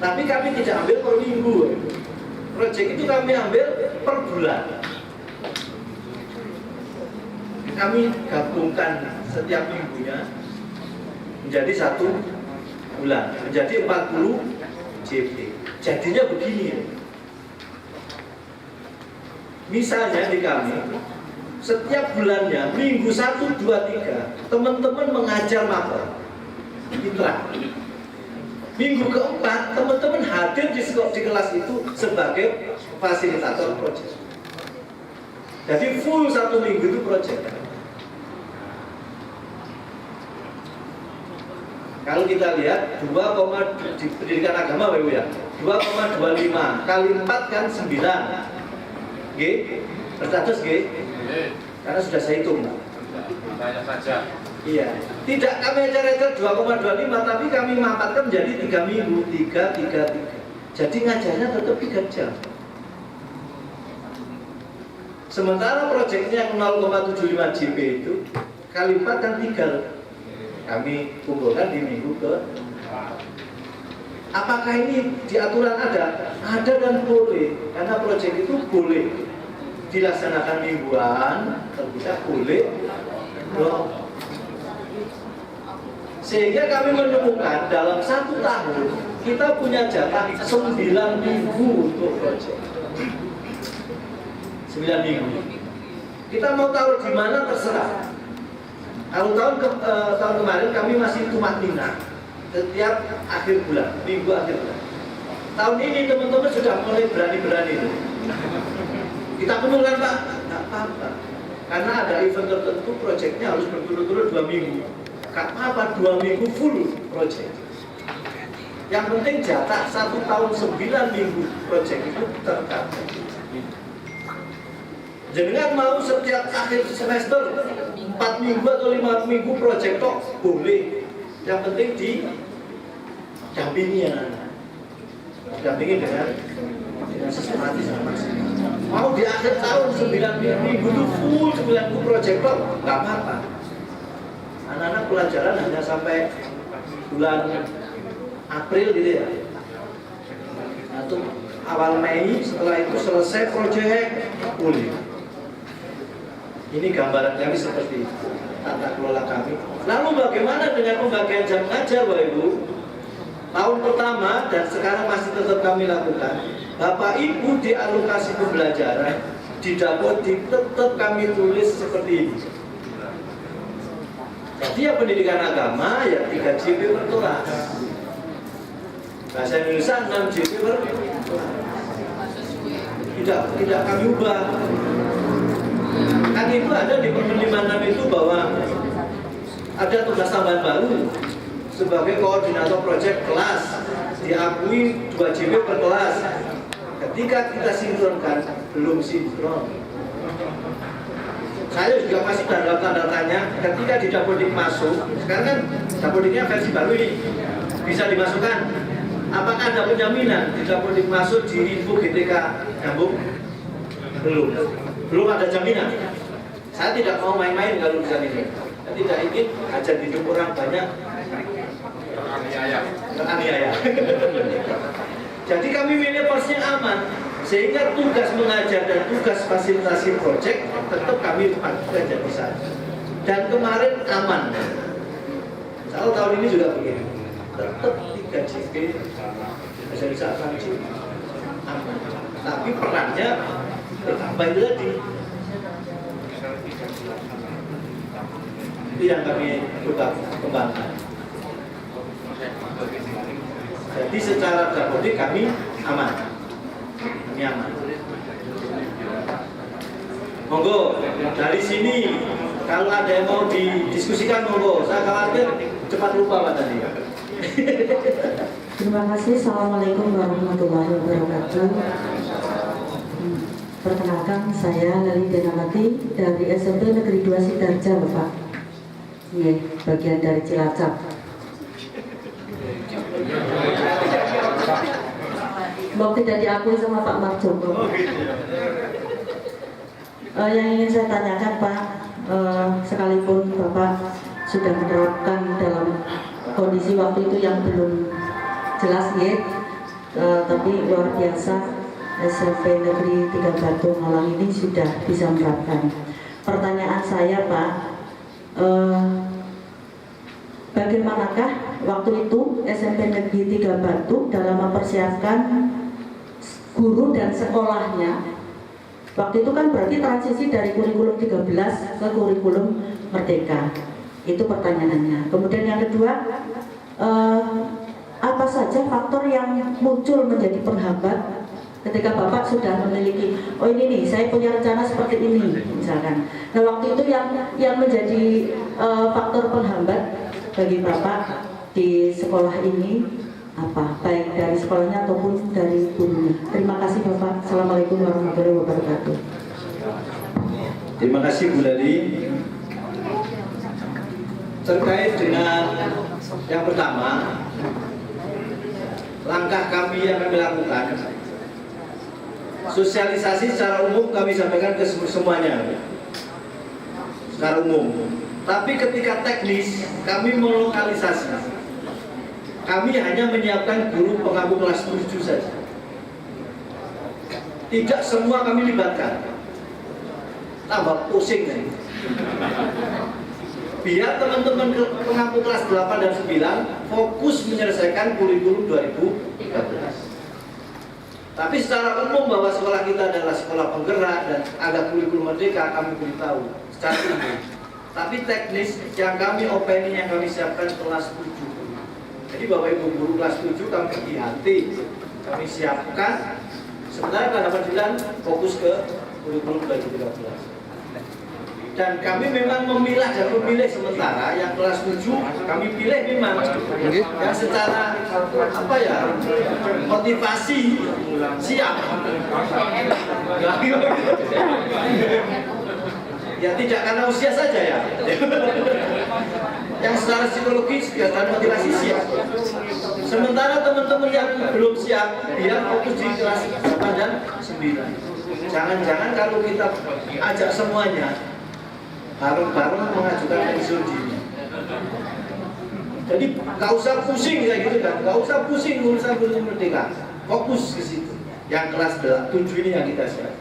Tapi kami tidak ambil per minggu. Proyek itu kami ambil per bulan. Kami gabungkan setiap minggunya menjadi 1 bulan, menjadi 40 JP. Jadinya begini. Misalnya di kami, setiap bulannya, minggu 1, 2, 3, teman-teman mengajar mapel, mitra. Minggu keempat, teman-teman hadir di kelas itu sebagai fasilitator proyek. Jadi full 1 minggu itu proyek. Kalau kita lihat 2, di pendidikan agama WU ya, 2,25 kali 4 kan 9. G, berstatus G, karena sudah saya hitung. Tanya saja. Iya, tidak kami ajar 2,25, tapi kami mampatkan menjadi 3 minggu, 3. Jadi ngajarnya tetap 3 jam. Sementara proyeknya yang 0,75 JP itu kali 4 kan 3. Kami kumpulkan di minggu ke. Apakah ini di aturan ada? Ada dan boleh, karena proyek itu boleh dilaksanakan mingguan, terpisah boleh loh. Sehingga kami menemukan dalam 1 tahun kita punya jatah 9 minggu untuk proyek. 9 minggu. Kita mau taruh di mana terserah. Kalau tahun kemarin kami masih tumat nina setiap akhir bulan, minggu akhir bulan. Tahun ini teman-teman sudah mulai berani-berani. Kita penuhkan Pak, nggak apa-apa. Karena ada event tertentu, proyeknya harus berturut-turut 2 minggu. Nggak apa-apa, 2 minggu full proyek. Yang penting jatah 1 tahun 9 minggu proyek itu tercapai. Jangan mau setiap akhir semester 4 minggu atau 5 minggu proyek kok boleh. Yang penting didampingi anak-anak. Didampingi dengan sistematis dan maksimal. Mau di akhir tahun 9 minggu itu full 9 minggu proyek kok nggak apa-apa. Anak-anak pelajaran hanya sampai bulan April gitu ya. Atau awal Mei, setelah itu selesai proyek boleh. Ini gambaran kami seperti itu, tata kelola kami. Lalu bagaimana dengan pembagian jam ngajar, Bapak Ibu? Tahun pertama dan sekarang masih tetap kami lakukan. Bapak Ibu di alokasi pembelajaran di Dapodik tetap kami tulis seperti ini. Jadi ya pendidikan agama ya 3 JP per kelas. Bahasa Indonesia 6 JP per kelas. Tidak kami ubah. Kan itu ada di Permen 56 itu bahwa ada tugas tambahan baru sebagai koordinator proyek kelas, diakui 2 JP per kelas. Ketika kita sinkronkan, belum sinkron. Saya juga masih dalam tanda tanya ketika di Dapodik masuk. Sekarang kan Dapodiknya versi baru ini bisa dimasukkan. Apakah ada penjaminan di Dapodik masuk di info GTK nyambung? Belum ada jaminan. Saya tidak mau main-main kalau urusan ini. Saya tidak ingin ajar hidup orang banyak teraniaya. Jadi kami milih porsi yang aman, sehingga tugas mengajar dan tugas fasilitasi proyek tetap kami lakukan jadi satu. Dan kemarin aman. Kalau tahun ini juga begini, tetap 3 JP bisa akan aman. Tapi perannya bertambah itu tadi. Itu yang kami coba kembangkan. Jadi secara Dapodik kami aman. Kami aman. Monggo dari sini kalau ada yang mau didiskusikan monggo. Saya khawatir cepat lupa Pak tadi. Terima kasih. Assalamualaikum warahmatullahi wabarakatuh. Perkenalkan saya Lali Denamati dari SMP Negeri 2 Sidarja, Bapak. Iya, bagian dari Cilacap. Belum tidak diakui sama Pak Marjoko. Yang ingin saya tanyakan Pak, sekalipun Bapak sudah menerapkan dalam kondisi waktu itu yang belum jelas ya, tapi luar biasa SMP Negeri 3 Batu Malang ini sudah bisa menerapkan. Pertanyaan saya Pak, bagaimanakah waktu itu SMP Negeri 3 Batu dalam mempersiapkan guru dan sekolahnya Waktu itu kan berarti transisi dari kurikulum 13 ke kurikulum Merdeka. Itu pertanyaannya. Kemudian yang kedua, apa saja faktor yang muncul menjadi penghambat ketika Bapak sudah memiliki, oh ini nih, saya punya rencana seperti ini, misalkan. Nah, waktu itu yang menjadi faktor penghambat bagi Bapak di sekolah ini apa, baik dari sekolahnya ataupun dari gurunya. Terima kasih Bapak. Assalamualaikum warahmatullahi wabarakatuh. Terima kasih Bu Lali. Terkait dengan yang pertama, langkah kami yang kami lakukan, sosialisasi secara umum kami sampaikan ke semuanya, secara umum. Tapi ketika teknis, kami melokalisasi. Kami hanya menyiapkan guru pengampu kelas 7 saja. Tidak semua kami libatkan. Tambah pusing nih. Biar teman-teman pengampu kelas 8 dan 9 fokus menyelesaikan kurikulum 2013. Tapi secara umum bahwa sekolah kita adalah sekolah penggerak dan ada kurikulum merdeka, kami beritahu secara umum. Tapi teknis yang kami openi, yang kami siapkan kelas 7. Jadi Bapak Ibu guru kelas 7 kami hati-hati, kami siapkan. Sementara kelas 9 fokus ke kurikulum 2013. Dan kami memang memilah dan memilih sementara yang kelas 7 kami pilih memang yang secara apa ya, motivasi siap. Ya tidak karena usia saja ya. Yang secara psikologis dan motivasi siap. Sementara teman-teman yang belum siap, biar fokus di kelas 8 dan 9. Jangan-jangan kalau kita ajak semuanya bareng-bareng mengajukan pensiun dini. Jadi nggak usah pusing kayak gitu kan, nggak usah pusing urusan kurikulum merdeka. Fokus ke situ. Yang kelas 7 ini yang kita siap.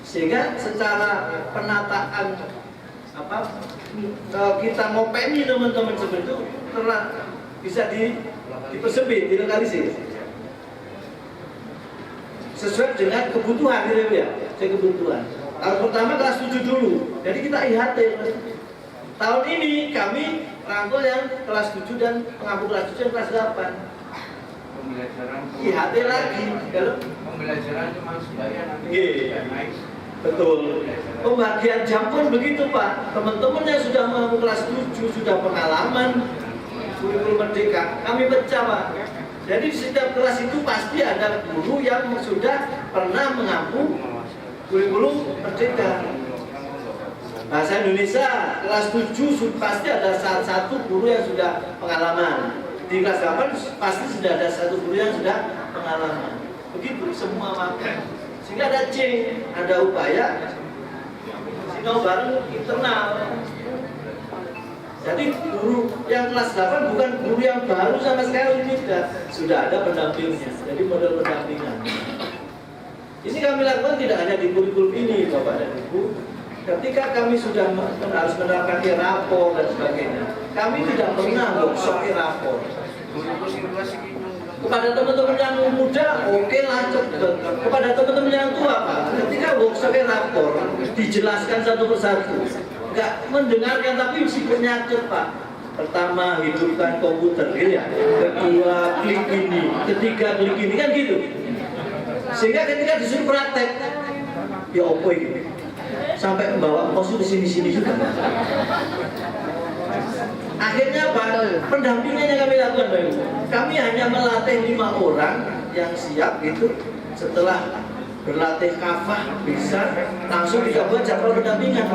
Sehingga secara penataan apa, kita ngopeni teman-teman seperti itu bisa dipersempit, dilokalisir sesuai dengan kebutuhan gitu ya, kebutuhan. Tahun pertama kelas 7 dulu, jadi kita IHT. Tahun ini kami rangkul yang kelas 7 dan pengampu kelas 7 dan kelas 8. IHT lagi. Pembelajaran cuma sebaya nanti naik. Betul. Pembagian jam pun begitu Pak. Teman-teman yang sudah mengampu kelas 7 sudah pengalaman kurikulum merdeka, kami pecah Pak. Jadi di setiap kelas itu pasti ada guru yang sudah pernah mengampu kurikulum merdeka. Bahasa Indonesia kelas 7 pasti ada satu guru yang sudah pengalaman. Di kelas 8 pasti sudah ada satu guru yang sudah pengalaman. Begitu semua makan. Sehingga ada ada upaya sinau bareng internal. Jadi guru yang kelas 8 bukan guru yang baru sama sekali, sudah ada pendampingnya. Jadi model pendampingan. Ini kami lakukan tidak hanya di kurikulum ini Bapak dan Ibu. Ketika kami sudah harus menerapkan e-rapor dan sebagainya, kami tidak pernah workshop e-rapor. Kepada teman-teman yang muda, oke lah cepet. Kepada teman-teman yang tua Pak, ketika workshop e-rapor dijelaskan satu persatu, nggak mendengarkan tapi sifatnya Pak. Pertama, hidupkan komputer, gitu ya. Kedua, klik ini. Ketiga, klik ini, kan gitu. Sehingga ketika disuruh praktek, ya opo gitu. Sampai membawa mouse ke sini-sini juga. Akhirnya apa? Pendampingan yang kami lakukan Pak Ibu. Kami hanya melatih 5 orang yang siap gitu. Setelah berlatih kafah bisa langsung dicoba jadwal pendampingan.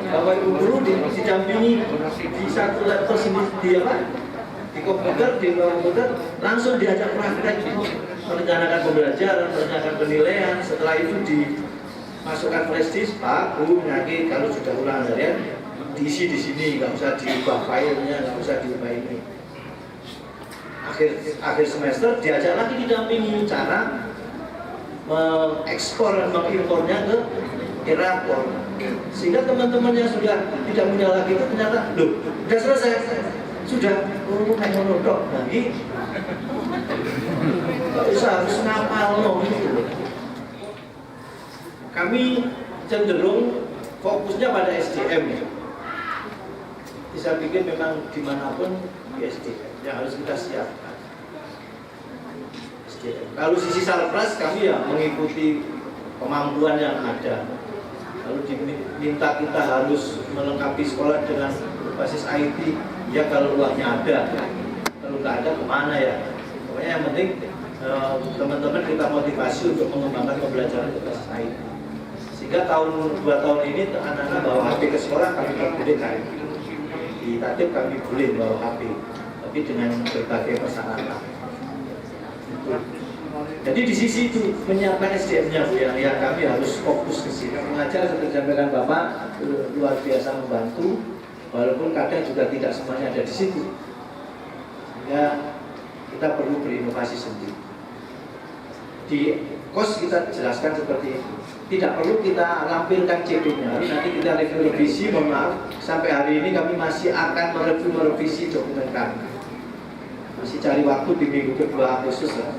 Bapak Ibu guru didampingi di satu level di apa? Di komputer langsung diajak praktek, merencanakan pembelajaran, merencanakan penilaian. Setelah itu dimasukkan flash disk, Pak, Bu, nanti kalau sudah ulangan harian diisi di sini, nggak usah diubah filenya, nggak usah diubah ini. Akhir semester diajak lagi didampingi cara mengekspor dan mengimpornya ke e-rapor. Sehingga teman-teman yang sudah tidak punya lagi itu ternyata, loh, udah selesai, sudah, kayak monodok lagi, nggak usah harus ngapal loh gitu. kami cenderung fokusnya pada SDM. Saya pikir memang dimanapun di SDM yang harus kita siapkan. SDM. Kalau sisi sarpras kami ya mengikuti kemampuan yang ada. Lalu diminta kita harus melengkapi sekolah dengan basis IT, ya kalau uangnya ada. Kalau nggak ada kemana ya? Pokoknya yang penting teman-teman kita motivasi untuk mengembangkan pembelajaran berbasis IT. Sehingga tahun 2 tahun ini anak-anak bawa HP ke sekolah kami perbolehkan. Di Tatip kami boleh bawa HP, tapi dengan berbagai persyaratan. Jadi di sisi itu menyiapkan SDM-nya Bu, yang kami harus fokus ke sini. Mengajar seperti disampaikan Bapak luar biasa membantu, walaupun kadang juga tidak semuanya ada di situ. Sehingga kita perlu berinovasi sendiri. Di kos kita jelaskan seperti itu. Tidak perlu kita lampirkan CP-nya, nanti kita revisi, mohon maaf, sampai hari ini kami masih akan merevisi dokumen kami. Masih cari waktu di minggu kedua Agustus ya.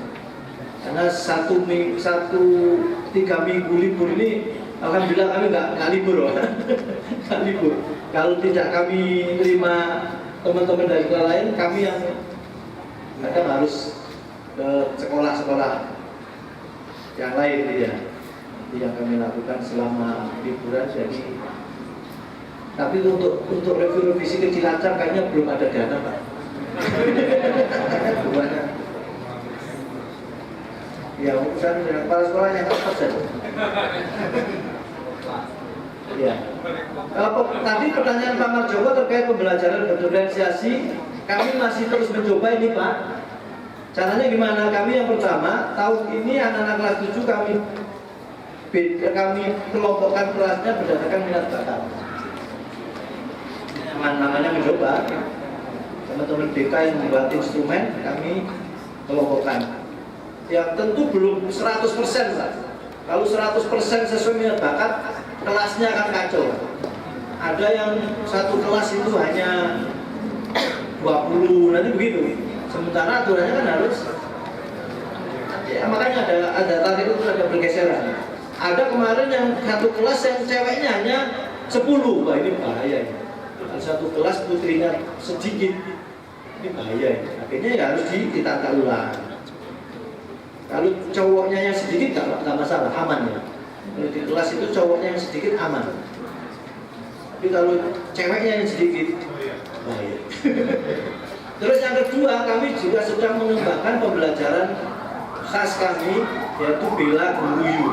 Karena 3 minggu libur ini, alhamdulillah kami nggak libur, nggak libur. Kalau tidak kami terima teman-teman dari sekolah lain, kami yang kadang harus ke sekolah-sekolah yang lain ya. Yang kami lakukan selama liburan. Jadi, tapi untuk revisi ke Cilacap kayaknya belum ada dana Pak. Ya urusan dengan kepala sekolah yang tepat saja. Ya. Tadi pertanyaan Pak Marjoko terkait pembelajaran berdiferensiasi, kami masih terus mencoba ini Pak. Caranya gimana? Kami yang pertama tahun ini anak-anak kelas 7 kami kelompokkan kelasnya berdasarkan minat bakat. Namanya mencoba. Teman-teman BK yang membuat instrumen kami kelompokkan. Yang tentu belum 100% Pak. Kalau 100% sesuai minat bakat, kelasnya akan kacau. Ada yang satu kelas itu hanya 20, nanti begitu. Sementara aturannya kan harus, ya makanya ada tarik itu ada pergeseran. Ada kemarin yang satu kelas yang ceweknya hanya 10, wah ini bahaya ini. Kalau satu kelas putrinya sedikit, ini bahaya ini. Akhirnya ya harus ditata ulang. Kalau cowoknya yang sedikit nggak masalah, aman ya. Kalau di kelas itu cowoknya yang sedikit aman. Tapi kalau ceweknya yang sedikit, bahaya. Terus yang kedua, kami juga sedang mengembangkan pembelajaran khas kami, yaitu bela guru.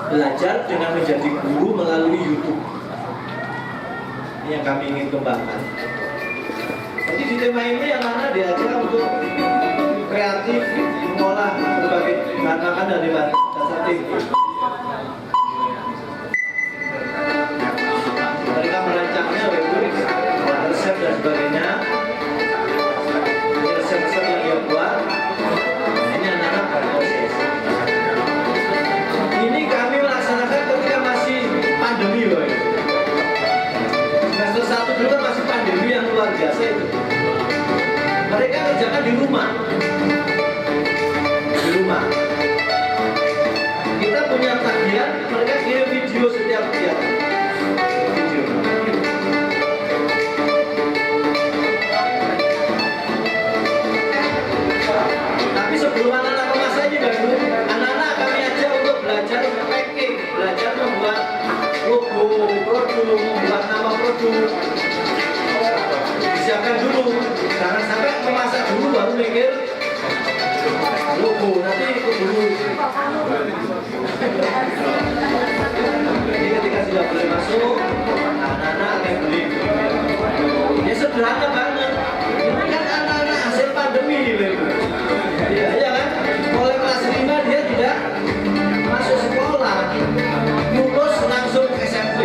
Belajar dengan menjadi guru melalui YouTube. Ini yang kami ingin kembangkan. Jadi di tema ini anak-anak diajar untuk kreatif mengolah berbagai bahan makan dari dasar tinggi. Mereka merancangnya resep dan sebagainya. Ini resep-resep yang dia buat. Ini anak-anak berproses. Ini kami melaksanakan ketika masih pandemi loh. Semester 1 dulu masih pandemi yang luar biasa itu. Mereka kerjakan di rumah. Di rumah. Kita punya tagihan, mereka kirim video setiap kegiatan. Video. Tapi sebelum anak-anak masa ini baru, anak-anak kami ajak untuk belajar packing, belajar membuat logo produk, membuat nama produk. Disiapkan dulu, jangan sampai memasak dulu baru mikir logo, nanti ikut dulu. Jadi ketika sudah boleh masuk, anak-anak akan beli. Ya sederhana banget. Ini kan anak-anak hasil pandemi nih, ya kan? Mulai kelas 5 dia tidak masuk sekolah, lulus langsung SMP.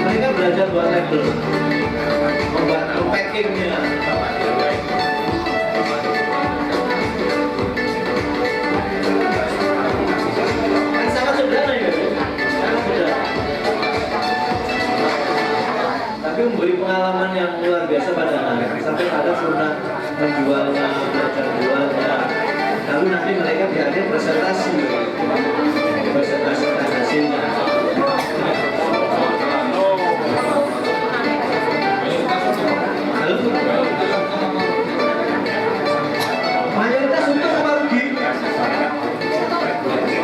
Mereka belajar buat label, membuat packingnya. Kan sangat sederhana ya, sangat sederhana. Tapi memberi pengalaman yang luar biasa pada anak. Sampai ada pernah menjualnya, belajar jualnya. Kalau baru nanti mereka biarnya presentasi tentang hasilnya. Halo? Mayoritas untung apa rugi?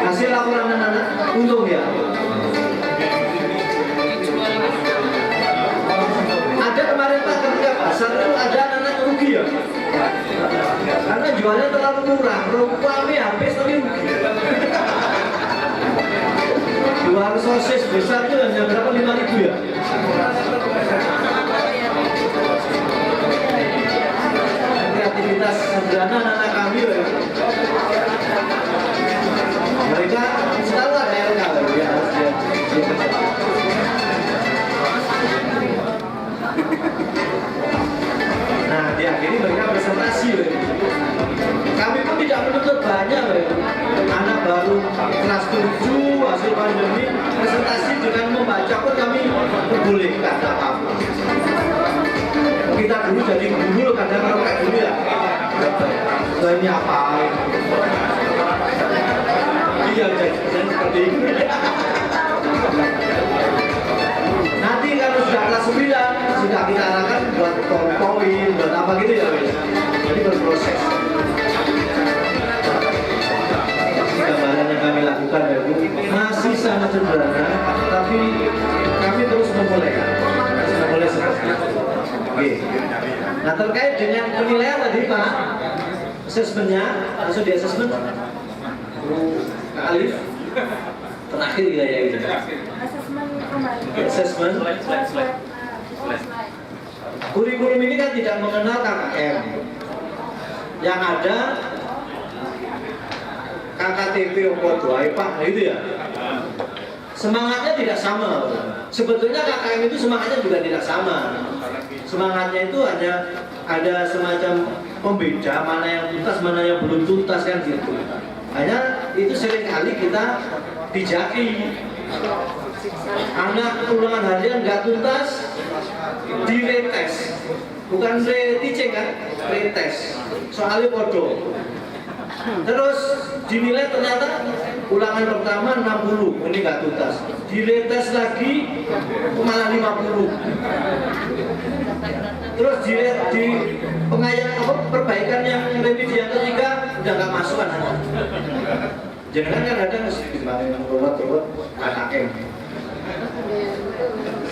Hasil laporan anak-anak untung ya. Ada kemarin Pak ketika pasar itu ada anak-anak rugi ya. Karena jualnya terlalu murah, rupanya habis tapi rugi. Jual sosis besar itu hanya berapa? 5.000 ya. Kreativitas sederhana anak-anak kami ya. Mereka selalu ada yang kalau dia harus dia. Nah, diakhiri mereka presentasi ya. Kami pun tidak menuntut banyak ya. Anak baru kelas 7 hasil pandemi presentasi dengan membaca pun kami perbolehkan apa-apa. Kita dulu jadi guru kadang kalau kayak dulu ya. Nah, ini apa? Iya, jadi seperti ini. Nanti kalau sudah kelas 9 sudah kita arahkan buat PowerPoint, buat apa gitu ya, wes. Jadi berproses. Gambaran yang kami lakukan ya Bu masih sangat sederhana, tapi kami terus memulai seperti itu. Oke. Nah terkait dengan penilaian tadi Pak, asesmennya langsung di asesmen. Kak Alif terakhir kita ya gitu. Asesmen. Kurikulum ini kan tidak mengenal KKM. Yang ada KKTP Opo-Doai Pak, gitu ya. Semangatnya tidak sama. Sebetulnya KKM itu semangatnya juga tidak sama. Semangatnya itu hanya ada semacam pembeda mana yang tuntas, mana yang belum tuntas kan gitu. Hanya itu seringkali kita dijaki. Anak ulangan harian nggak tuntas, diretes. Bukan reteaching kan, retes. Soalnya bodoh. Terus dinilai ternyata ulangan pertama 60, ini nggak tuntas. Diretes lagi malah 50. Terus di perbaikan yang revisi yang ketiga udah nggak masuk anak. Jangan kan ada yang robot KKM.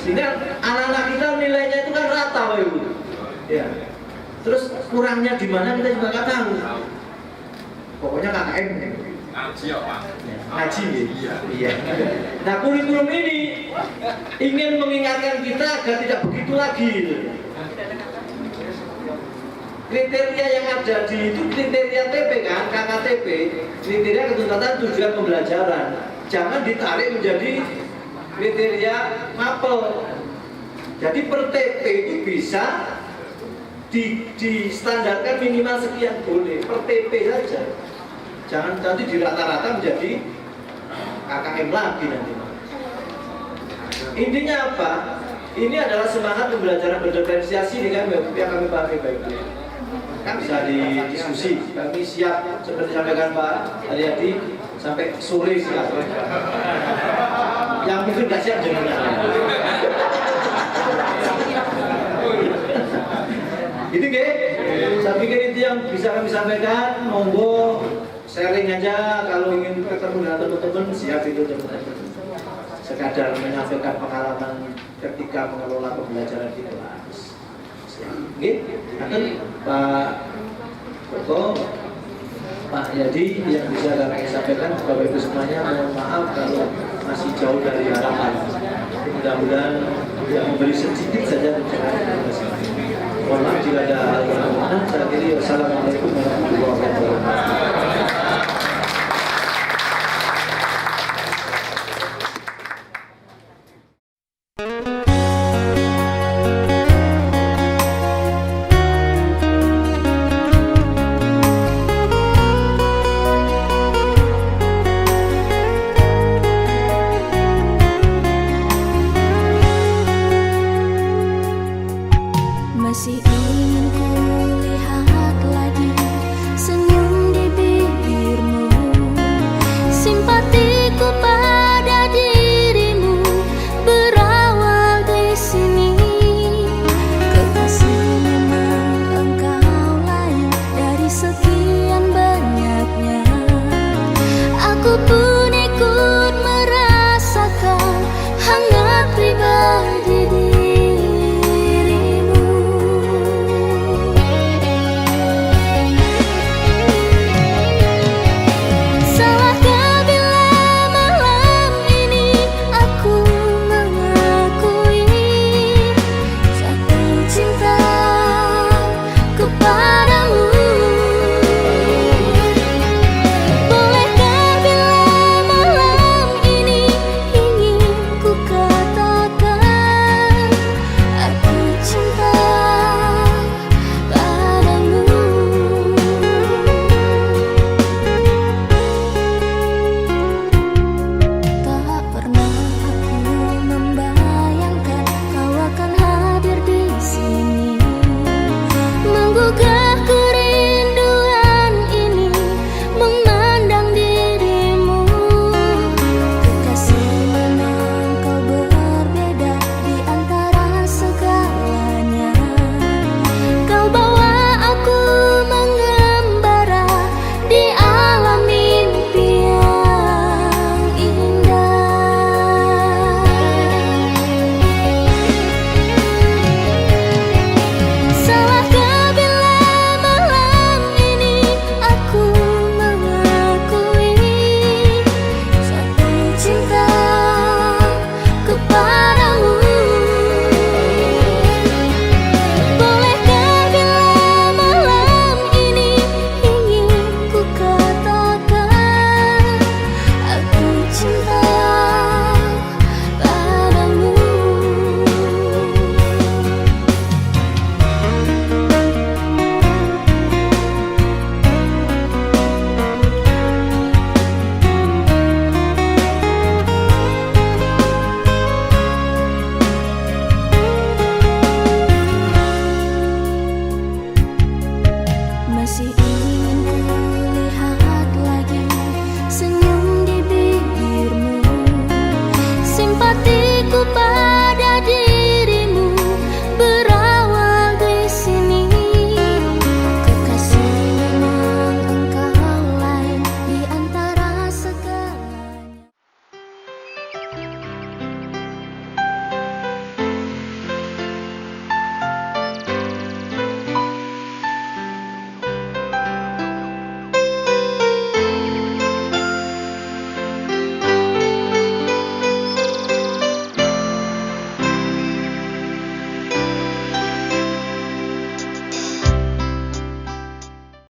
Sehingga anak-anak kita nilainya itu kan rata, Ibu. Ya. Terus kurangnya di mana kita juga nggak tahu. Pokoknya KKM. Ngaji ya. Iya. Nah kurikulum ini ingin mengingatkan kita agar tidak begitu lagi. Kriteria yang ada di itu kriteria TP kan, KKTP, kriteria ketuntasan tujuan pembelajaran. Jangan ditarik menjadi kriteria mapel. Jadi per TP itu bisa distandarkan minimal sekian boleh, per TP saja. Jangan nanti di rata-rata menjadi KKM lagi nanti. Intinya apa? Ini adalah semangat pembelajaran berdiferensiasi yang kami pahami baik-baik. Kan bisa didiskusi. Kami siap seperti sampaikan Pak Haryadi sampai sore siap. Yang mungkin nggak siap jangan. Itu saya pikir itu yang bisa kami sampaikan. Monggo sharing aja kalau ingin ketemu dengan teman-teman siap itu teman-teman. Sekadar menyampaikan pengalaman ketika mengelola pembelajaran di kelas. Oke, akan Pak Koko, Pak Yadi yang bisa kami sampaikan Bapak Ibu semuanya, mohon maaf kalau masih jauh dari harapan. Mudah-mudahan yang memberi sedikit saja pencerahan. Mohon maaf jika ada hal yang berkenan. Saya kira wassalamualaikum warahmatullahi wabarakatuh. Masih ingin ku lihat lagi pun ikut merasakan hangat pribadi dirimu. Salahkah bila malam ini aku mengakui jatuh cinta kepadamu? Bolehkah bila malam ini ingin ku katakan aku cinta padamu? Tak pernah aku membayangkan kau akan hadir di sini, menggugah kerinduan ini, memandang dirimu. Kekasih, memang kau berbeda di antara segalanya. Kau bawa aku mengembara di alam mimpi yang indah. Salahkah bila malam ini aku mengakui jatuh cinta kepadamu? Bolehkah bila malam ini ingin ku katakan aku cinta padamu? Masih ingin ku